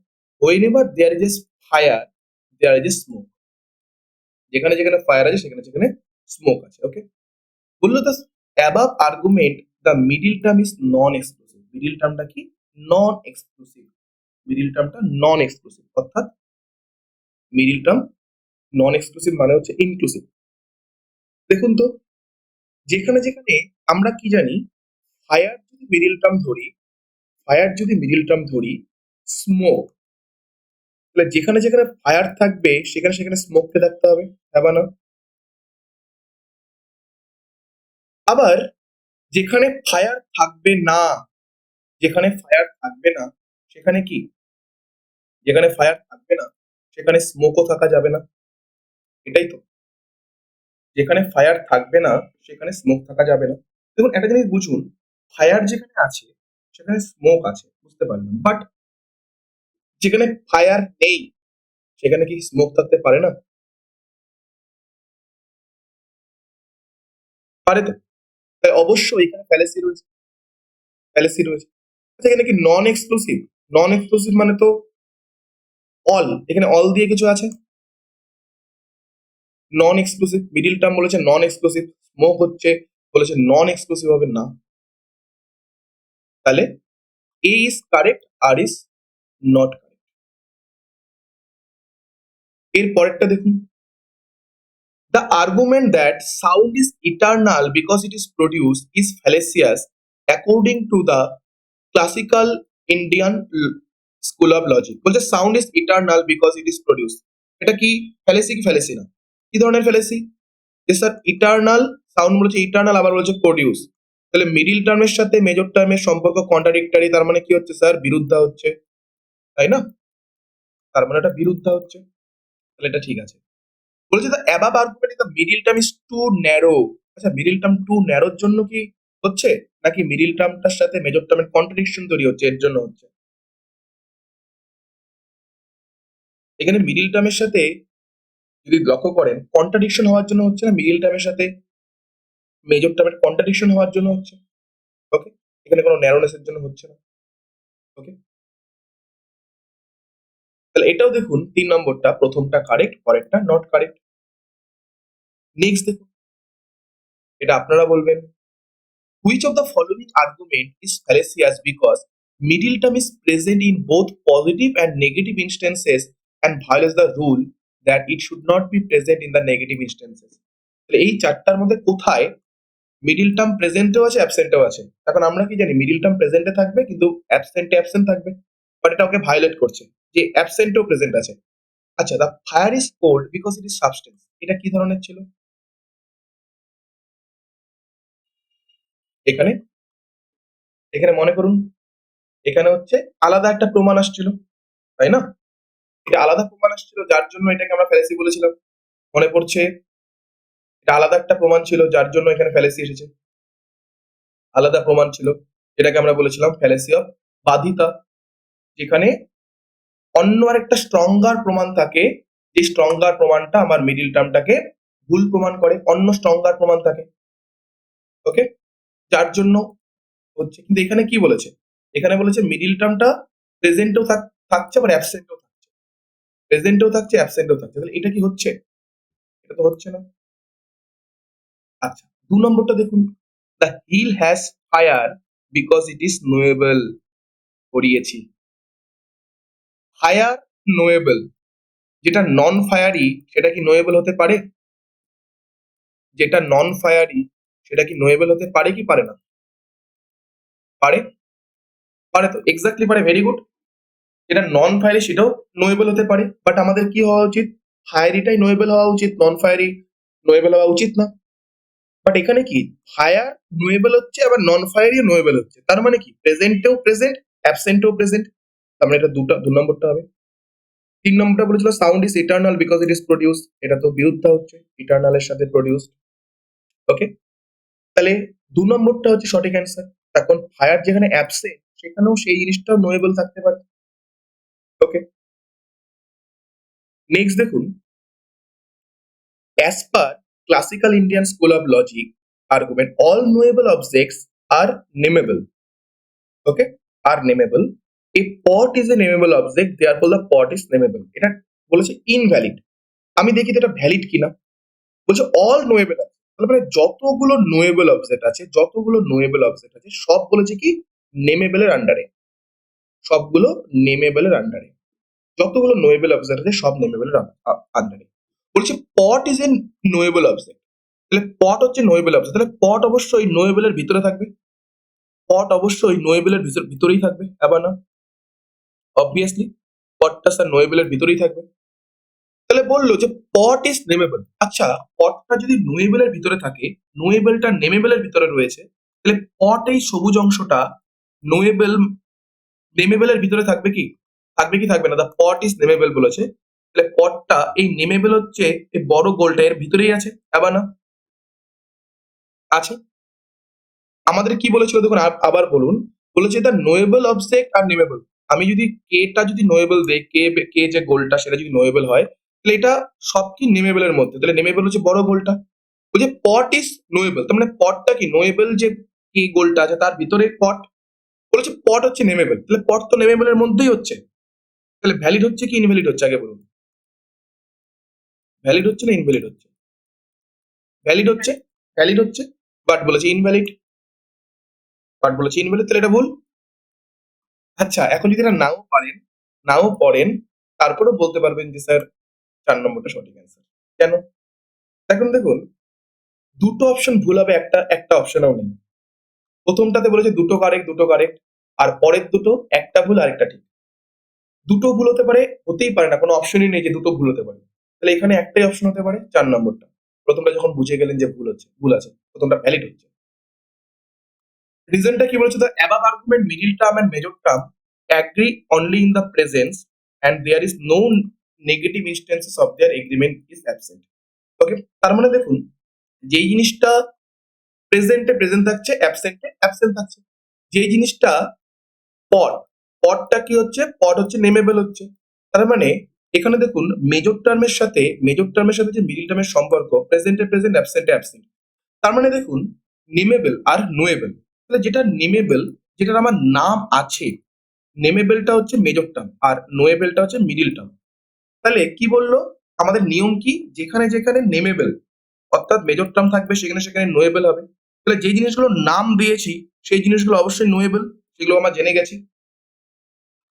Whenever there is a fire, there is a smoke. যেখানে যেখানে fire আছে সেখানে সেখানে smoke আছে। ওকে, বললো the above argument the middle term is non-exclusive. Middle টার্মটা কি? Non exclusive. মিডিল টার্মটা নন এক্সক্লুসিভ, অর্থাৎ মিডিল টার্ম নন এক্সক্লুসিভ মানে হচ্ছে ইনক্লুসিভ। দেখুন তো, যেখানে যেখানে আমরা কি জানি, ফায়ার যদি মিডিল টার্ম ধরি, ফায়ার যদি মিডিল টার্ম ধরি, স্মোক, তাহলে যেখানে যেখানে ফায়ার থাকবে সেখানে সেখানে স্মোককে থাকতে হবে, হ্যাঁ বা না? আবার যেখানে ফায়ার থাকবে না, যেখানে ফায়ার থাকবে না সেখানে কি, যেখানে ফায়ার থাকবে না সেখানে স্মোকও থাকা যাবে না, এটাই তো। যেখানে ফায়ার থাকবে না সেখানে স্মোক থাকা যাবে না। দেখুন একটা জিনিস বুঝুন, ফায়ার যেখানে আছে সেখানে স্মোক আছে, বুঝতে পারলাম, বাট যেখানে ফায়ার নেই সেখানে কি স্মোক থাকতে পারে না? পারে তো। তাই অবশ্যই এখানে ফ্যালেসি রয়েছে, ফ্যালেসি রয়েছে। আচ্ছা, এখানে কি নন এক্সক্লুসিভ? নন এক্সক্লুসিভ মানে তো অল, এখানে অল দিয়ে কিছু আছে। নন এক্সক্লুসিভ, মিডিল টার্ম বলেছে নন এক্সক্লুসিভ, স্মোক হচ্ছে বলেছে নন এক্সক্লুসিভ হবে না। তাহলে A is correct, R is not correct. এর পরেরটা দেখুন, the argument that sound is eternal because it is produced is fallacious according to the classical Indian school of logic. বলছে sound is eternal because it is produce. এটা কি ফ্যালেসি কি ফ্যালেসি না? কি ধরনের ফ্যালেসি? যে স্যার ইটারনাল, সাউন্ড বলেছে ইটারনাল, আবার বলেছে প্রডিউস, তাহলে মিডিল টার্মের সাথে মেজর টার্মের সম্পর্ক কন্ট্রাডিক্টরি, তার মানে কি হচ্ছে স্যার? বিরুদ্ধা হচ্ছে, তাই না? তার মানে এটা বিরুদ্ধা হচ্ছে, তাহলে এটা ঠিক আছে। বলেছে the above argument the middle term is too narrow. আচ্ছা, মিডিল টার্ম টু ন্যারোর জন্য কি হচ্ছে, নাকি মিডিল টার্মটার সাথে মেজর টার্মের কন্ট্রাডিকশন তৈরি হচ্ছে এর জন্য হচ্ছে? এখানে মিডিল টার্মের সাথে যদি লক্ষ্য করেন কন্ট্রাডিকশন হওয়ার জন্য হচ্ছে না, মিডিল টার্মের সাথে মেজর টার্মের কন্ট্রাডিকশন হওয়ার জন্য হচ্ছে। ওকে, এখানে কোনো ন্যারোনেসের জন্য হচ্ছে না। ওকে, তাহলে এটাও দেখুন 3 নম্বরটা, প্রথমটা কারেক্ট, পরেরটা নট কারেক্ট। নেক্সট দেখুন, এটা আপনারা বলবেন, which of the following argument is fallacious because middle term is present in both positive and negative instances and violates the rule that it should not be present in the negative instances. তাহলে এই চারটার মধ্যে কোথায় middle term প্রেজেন্টেও আছে অ্যাবসেন্টেও আছে? এখন আমরা কি জানি মিডিল টার্ম প্রেজেন্টে থাকবে কিন্তু অ্যাবসেন্টে অ্যাবসেন্ট থাকবে, বাট এটা ওকে ভায়োলেট করছে যে অ্যাবসেন্টেও প্রেজেন্ট আছে। আচ্ছা, the fire is cold because it is substance, এটা কি ধরনের ছিল? এখানে এখানে মনে করুন এখানে হচ্ছে আলাদা একটা প্রমাণ আসছিল, তাই না? এটা আলাদা প্রমাণ আসছিল যার জন্য এটাকে আমরা ফ্যালেসি বলেছিলাম। মনে পড়ছে? এটা আলাদা একটা প্রমাণ ছিল যার জন্য এখানে ফ্যালেসি এসেছে। আলাদা প্রমাণ ছিল যেটাকে আমরা বলেছিলাম ফ্যালেসি অফ বাধিতা, যেখানে অন্য আরেকটা স্ট্রঙ্গার প্রমাণ থাকে, যে স্ট্রঙ্গার প্রমাণটা আমার মিডিল টার্মটাকে ভুল প্রমাণ করে, অন্য স্ট্রঙ্গার প্রমাণ থাকে। ওকে, যার জন্য হচ্ছে। কিন্তু এখানে কি বলেছে? এখানে বলেছে মিডিল টার্মটা প্রেজেন্টেও থাকছে আবার অ্যাবসেন্টেও থাকছে, প্রেজেন্টেও থাকছে অ্যাবসেন্টেও থাকছে। তাহলে এটা কি হচ্ছে? এটা তো হচ্ছে না। আচ্ছা, 2 নম্বরটা দেখুন, the hill has fire because it is knowable. পড়িয়েছি ফায়ার নোয়েবল, যেটা নন ফায়ারি সেটা কি নোয়েবল হতে পারে? যেটা নন ফায়ারি সেটা কি নোয়েবল হতে পারে কি পারে না? পারে, পারে তো, এক্স্যাক্টলি পারে, ভেরি গুড। যেটা নন ফায়ারি সেটাও নোয়েবল হতে পারে, বাট আমাদের কি হওয়া উচিত? ফায়ারিটাই নোয়েবল হওয়া উচিত, নন ফায়ারি নোয়েবল হওয়া উচিত না। বাট এখানে কি ফায়ার নোয়েবল হচ্ছে আবার নন ফায়ারি নোয়েবল হচ্ছে, তার মানে কি প্রেজেন্টেও প্রেজেন্ট অ্যাবসেন্টেও প্রেজেন্ট। তার মানে এটা 2 নম্বরটা হবে। 3 নম্বরটা বলেছিল sound is eternal because it is produce, এটা তো বিরুদ্ধ হচ্ছে, ইটার্নালের সাথে প্রডিউস। ওকে, তাহলে 2 নম্বরটা হচ্ছে সঠিক অ্যান্সার। এখন ফায়ার যেখানে অ্যাবসেন্ট সেখানেও সেই জিনিসটাও নোয়েবল থাকতে পারে। ওকে, নেক্সট দেখুন, as per classical Indian school of logic argument, all knowable objects are nameable. Okay, are nameable. A pot is a nameable object, therefore the pot is nameable. এটা বলেছে ইনভ্যালিড। আমি দেখি তো এটা ভ্যালিড কিনা। বলছে অল নোয়েবল, তাহলে মানে যতগুলো নোয়েবল অবজেক্ট আছে, যতগুলো নোয়েবল অবজেক্ট আছে সব বলেছে কি নেমেবলের আন্ডারে, সবগুলো নেমেবলের আন্ডারে। যতগুলো নোয়েবল অবজেক্ট আছে সব নেমেবলের আন্ডারে। বলছে পট ইজ এ নোয়েবল অবজেক্ট, তাহলে পট হচ্ছে নোয়েবল অবজেক্ট, তাহলে পট অবশ্যই নোয়েবলের ভিতরে থাকবে, পট অবশ্যই নোয়েবলের ভিতরেই থাকবে, আবার না? অবভিয়াসলি পটটা স্যার নোয়েবলের ভিতরেই থাকবে। তাহলে বললো যে পট ইজ নেমেবল। আচ্ছা, পটটা যদি নোয়েবলের ভিতরে থাকে, নোয়েবলটা নেমেবলের ভিতরে রয়েছে, তাহলে পট এই সবুজ অংশটা নোয়েবল নেমেবলের ভিতরে থাকবে কি? থাকবে কি থাকবে না? দা পট ইজ নেমেবল বলেছে, তাহলে পটটা এই নেমেবল হচ্ছে এই বড় গোলটা এর ভিতরেই আছে, আবার না? আছে। আমাদের কি বলেছিল দেখুন, আবার বলুন, বলেছে দ্য নোয়েবল অবজেক্ট আর নেমেবল। আমি যদি কেটা যদি নোয়েবল দেই, কে যে গোলটা সেটা যদি নোয়েবল হয়, তাহলে এটা সব কি নেমেবলের মধ্যে, তাহলে নেমেবল হচ্ছে বড় গোলটা। বলছে পট ইজ নোয়েবল, তার মানে পটটা কি নোয়েবল, যে কে গোলটা আছে তার ভিতরে পট। বলেছে পট হচ্ছে নেমেবল, তাহলে পট তো নেমেবলের মধ্যেই হচ্ছে, তাহলে ভ্যালিড হচ্ছে কি ইনভ্যালিড হচ্ছে আগে বলুন? ভ্যালিড হচ্ছে না ইনভ্যালিড হচ্ছে? ভ্যালিড হচ্ছে, ভ্যালিড হচ্ছে, বাট বলেছে ইনভ্যালিড, বাট বলেছে ইনভ্যালিড, তাহলে এটা ভুল। আচ্ছা, এখন যদি এটা নাও পারেন, নাও পড়েন, তারপরেও বলতে পারবেন যে স্যার 4 নম্বরটা সঠিক অ্যান্সার। কেন? এখন দেখুন, দুটো অপশন ভুল হবে, একটা একটা অপশনও নেই। প্রথমটাতে বলেছে দুটো কারেক্ট, দুটো কারেক্ট, আর পরের দুটো একটা ভুল আর একটা ঠিক। দুটো ভুল হতে পারে, হতেই পারে না, কোনো অপশনই নেই যে দুটো ভুল হতে পারে। তাহলে এখানে একটাই অপশন হতে পারে, 4 নম্বরটা। প্রথমটা যখন বুঝে গেলেন যে ভুল হচ্ছে, ভুল আছে, প্রথমটা ভ্যালিড হচ্ছে। রিজনটা কি বলেছে? The above argument middle term and major term agree only in the presence and there is no negative instances of their agreement is absent. Okay, তার মানে দেখুন, যেই জিনিসটা প্রেজেন্টে প্রেজেন্ট থাকছে, অ্যাবসেন্টে অ্যাবসেন্ট থাকছে। যেই জিনিসটা পট, পটটা কি হচ্ছে? পট হচ্ছে নেমেবল হচ্ছে। তার মানে এখানে দেখুন মেজর টার্মের সাথে যে মিডল টার্মের সম্পর্ক, প্রেজেন্টে প্রেজেন্ট অ্যাবসেন্টে অ্যাবসেন্ট। তার মানে দেখুন নেমেবল আর নোয়েবল, তাহলে যেটা নেমেবল, যেটার আমার নাম আছে, নেমেবলটা হচ্ছে মেজর টার্ম আর নোয়েবলটা হচ্ছে মিডল টার্ম। তাহলে কি বললো? আমাদের নিয়ম কি, যেখানে যেখানে নেমেবল অর্থাৎ মেজর টার্ম থাকবে সেখানে সেখানে নোয়েবল হবে। তাহলে যে জিনিসগুলো নাম দিয়েছি সেই জিনিসগুলো অবশ্যই নোয়েবল, সেগুলো আমরা জেনে গেছি।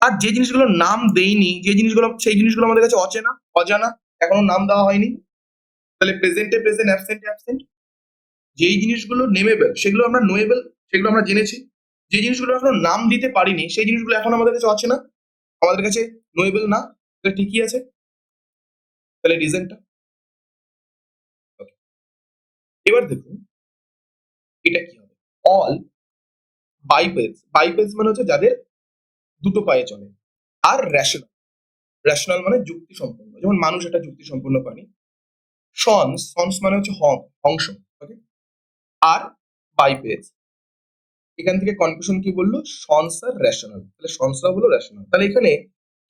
আর যে জিনিসগুলো নাম দেইনি, যে জিনিসগুলো, সেই জিনিসগুলো আমাদের কাছে অচেনা, অজানা, এখনো নাম দেওয়া হয়নি। তাহলে প্রেজেন্টে প্রেজেন্ট, অ্যাবসেন্টে অ্যাবসেন্ট। যেই জিনিসগুলো নেমেবল সেগুলো আমরা নোয়েবল, সেগুলো আমরা জেনেছি। যে জিনিসগুলো এখনো নাম দিতে পারিনি সেই জিনিসগুলো এখন আমাদের কাছে আছে না, আমাদের কাছে নোয়েবল না, তাহলে ঠিকই আছে। তাহলে রিজনটা এবার দেখুন এটা কি হবে। অল বাইপেডস, বাইপেডস মানে হচ্ছে যাদের দুটো পায়ে চলে। আর রেশনাল, রেশনাল মানে যুক্তি সম্পন্ন, যেমন মানুষ একটা যুক্তি সম্পন্ন প্রাণী। সন্স, সন্স মানে হচ্ছে অংশ, ওকে। আর বাইপেডস, এখান থেকে কনফিউশন কি বললো, সন্স আর রেশনাল, তাহলে সন্সরা হলো রেশনাল। তাহলে এখানে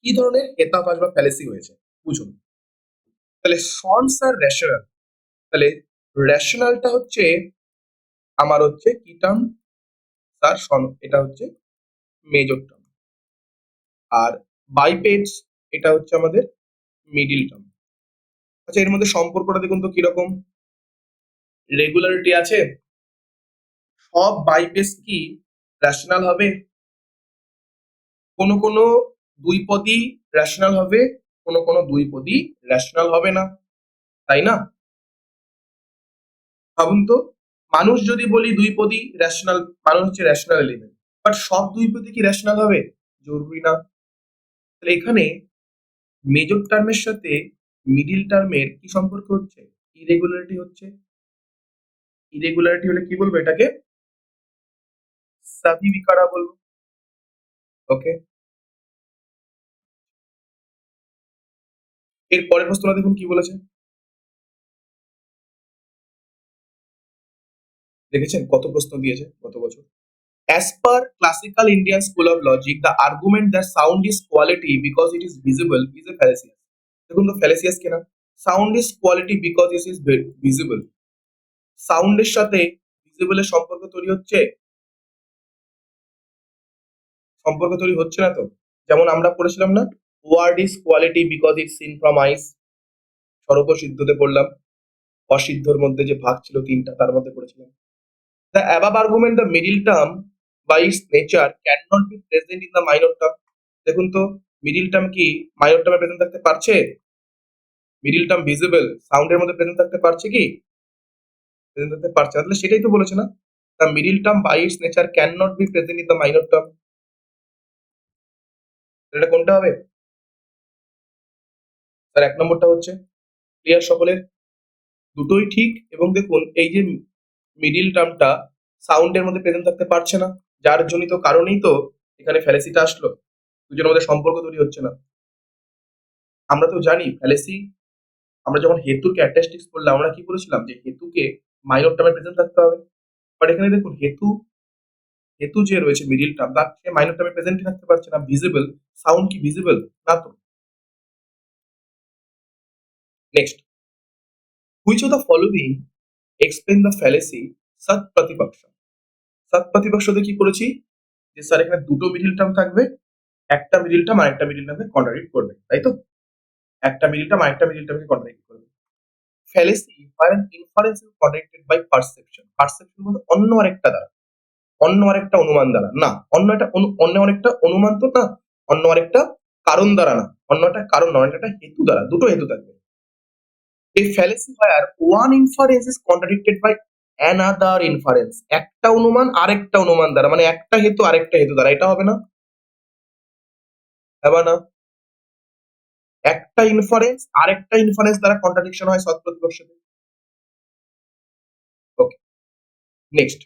কি ধরনের হেতাবাজ বা ফ্যালেসি হয়েছে বুঝুন। তাহলে সন্স আর রেশনাল, তাহলে রেশনালটা হচ্ছে আমার হচ্ছে কি টার্ম, স্যার সন, এটা হচ্ছে মেজর টার্ম। আর বাইপেডস এটা হচ্ছে আমাদের মিডিল টার্ম। আচ্ছা এর মধ্যে সম্পর্কটা দেখুন তো কিরকম, রেগুলারিটি আছে। সব বাইপেস কি রেশনাল হবে? কোনো কোনো দুই পদই রেশনাল হবে, কোনো কোনো দুই পদই রেশনাল হবে না, তাই না? ভাবুন তো, মানুষ যদি বলি দুই পদই রেশনাল, মানুষ হচ্ছে রেশনাল এলিমেন্ট, বাট সব দুই পদই কি রেশনাল হবে? জরুরি না। তাহলে এখানে মেজর টার্মের সাথে মিডিল টার্মের কি সম্পর্ক হচ্ছে? ইরেগুলারিটি হচ্ছে। ইরেগুলারিটি হলে কি বলবো এটাকে? সাবি বিকারা বলবো, ওকে। এর পরের প্রশ্নটা দেখুন কি বলেছে, দেখেছেন কত প্রশ্ন দিয়েছে গত বছর। As per classical Indian school of logic, the argument that sound is quality because it is visible is a fallacious. দেখুন তো fallacious কিনা। Sound is quality because it is visible. সাউন্ডের সাথে ভিজিবল এর সম্পর্ক তৈরি হচ্ছে? সম্পর্ক তৈরি হচ্ছে না তো। যেমন আমরা পড়েছিলাম না, word is quality because it's seen from eyes, স্বরূপ সিদ্ধতে পড়লাম। অসিদ্ধর মধ্যে যে ভাগ ছিল তিনটা তার মধ্যে পড়েছিলাম। The above argument, the middle term by its nature cannot be present in the minor term. দেখুন তো মিডিল টার্ম কি মাইনর টার্মে প্রেজেন্ট থাকতে পারছে? মিডিল টার্ম ভিজিবল সাউন্ডের মধ্যে প্রেজেন্ট থাকতে পারছে কি? প্রেজেন্ট থাকতে পারছে না, তাহলে সেটাই তো বলেছে না, the middle term by its nature can not be present in the minor term. এটা কোনটা হবে স্যার? এক নম্বরটা হচ্ছে। ক্লিয়ার সকলের? দুটোই ঠিক। এবং দেখুন এই যে মিডিল টার্মটা সাউন্ডের মধ্যে প্রেজেন্ট থাকতে পারছে না, যার জনিত কারণেই তো এখানে ফ্যালেসিটা আসলো, দুজনের মধ্যে সম্পর্ক তৈরি হচ্ছে না। আমরা তো জানি ফ্যালেসি, আমরা যখন হেতুর ক্যারেক্টারিস্টিক্স পড়লাম আমরা কি বলেছিলাম যে হেতুকে মাইনর টার্মে প্রেজেন্ট থাকতে হবে। বাট এখানে দেখুন হেতু, হেতু যে রয়েছে মিডিল টার্ম তার সে মাইনর টার্মে প্রেজেন্ট থাকতে পারছে না। ভিজিবল সাউন্ড কি ভিজিবল না তো। Next, which of the following explain the ফ্যালেসি সৎ প্রতিপক্ষ। সৎ প্রতিপক্ষতে কি করেছি যে স্যার এখানে দুটো মিডিল টার্ম থাকবে, একটা মিডিল টার্ম আরেকটা মিডিল টার্মকে কন্ট্রাডিক্ট করবে, তাই তো? একটা মিডিল টার্ম আরেকটা মিডিল টার্মকে কন্ট্রাডিক্ট করবে। ফ্যালেসি where an inference is contradicted by perception, perception মানে অন্য আরেকটা দ্বারা, অন্য আরেকটা অনুমান দ্বারা না, অন্য একটা অন্য আরেকটা অনুমান তো না, অন্য আরেকটা কারণ দ্বারা না, অন্য একটা কারণ নয়, একটা হেতু দ্বারা, দুটো হেতু থাকবে। এই ফ্যালেসি where one inference is contradicted by another inference, একটা অনুমান আরেকটা অনুমান দ্বারা, মানে একটা হেতু আরেকটা হেতু দ্বারা, এটা হবে না? হবে না? একটা ইনফারেন্স আরেকটা ইনফারেন্স দ্বারা কন্ট্রাডিকশন হয় সৎ প্রতিপক্ষের। Okay, next,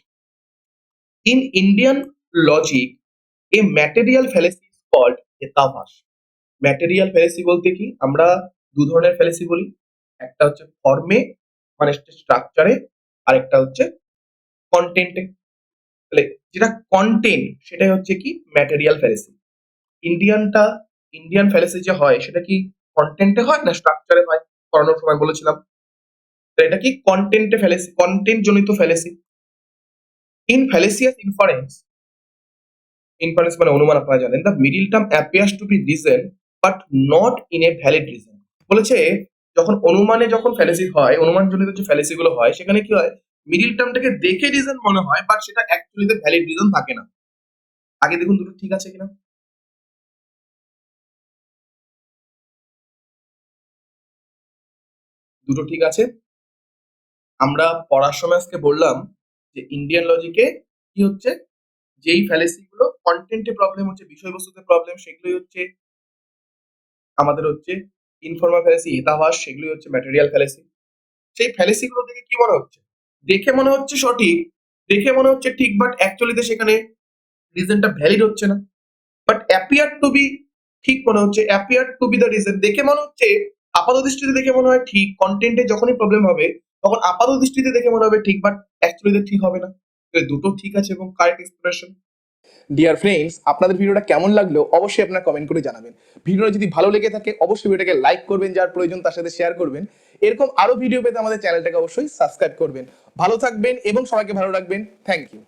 in Indian logic a material fallacy is called হেতাভাস। ম্যাটেরিয়াল ফ্যালেসি বলতে কি, আমরা দু ধরনের ফ্যালেসি বলি, একটা হচ্ছে ফর্মে মানে স্ট্রাকচারে, আর একটা হচ্ছে কন্টেন্টে। তাহলে যেটা কন্টেন্ট সেটাই হচ্ছে কি ম্যাটেরিয়াল ফ্যালেসি। ইন্ডিয়ানটা, ইন্ডিয়ান ফ্যালেসি যে হয় সেটা কি কন্টেন্টে হয় না স্ট্রাকচারে হয়? করানোর সময় বলেছিলাম। তো এটা কি কন্টেন্টে ফ্যালেসি, কন্টেন্ট জনিত fallacy. In fallacious inference, inference মানে অনুমান আপনারা জানেন, the middle term appears to be reason but not in a valid reason. বলেছে যখন অনুমানে যখন ফ্যালেসি হয়, অনুমান জনিত যে ফ্যালেসি গুলো হয় সেখানে কি হয়, মিডিল টার্মটাকে দেখে রিজন মনে হয় বাট সেটা অ্যাকচুয়ালিতে ভ্যালিড রিজন থাকে না। আগে দেখুন দুটো ঠিক আছে কিনা। দুটো ঠিক আছে। আমরা পড়ার সময় আজকে বললাম যে ইন্ডিয়ান লজিকে কি হচ্ছে, যেই ফ্যালেসি গুলো কন্টেন্টে প্রবলেম হচ্ছে, বিষয়বস্তুতে প্রবলেম, সেগুলোই হচ্ছে আমাদের হচ্ছে ইনফর্মাল ফ্যালেসি, হেতাভাস, সেগুলোই হচ্ছে ম্যাটেরিয়াল ফ্যালেসি। সেই ফ্যালেসি গুলো দেখে কি মনে হচ্ছে? দেখে মনে হচ্ছে সঠিক, দেখে মনে হচ্ছে ঠিক, বাট অ্যাকচুয়ালিতে সেখানে রিজনটা ভ্যালিড হচ্ছে না। বাট অ্যাপিয়ার টু বি ঠিক মনে হচ্ছে, appear to B the reason. দেখে মনে হচ্ছে, আপাত দৃষ্টিতে দেখে মনে হয় ঠিক, কন্টেন্টে যখনই প্রবলেম হবে তখন আপাত দৃষ্টিতে দেখে মনে হবে ঠিক, বাট অ্যাকচুয়ালি ঠিক হবে না। তো এই দুটো ঠিক আছে এবং কারেক্ট এক্সপ্রেশন। ডিয়ার ফ্রেন্ডস, আপনাদের ভিডিওটা কেমন লাগলো অবশ্যই আপনারা কমেন্ট করে জানাবেন। ভিডিওটা যদি ভালো লেগে থাকে অবশ্যই ভিডিওটাকে লাইক করবেন, যার প্রয়োজন তার সাথে শেয়ার করবেন। এরকম আরো ভিডিও পেতে আমাদের চ্যানেলটাকে অবশ্যই সাবস্ক্রাইব করবেন। ভালো থাকবেন এবং সবাইকে ভালো রাখবেন। Thank you.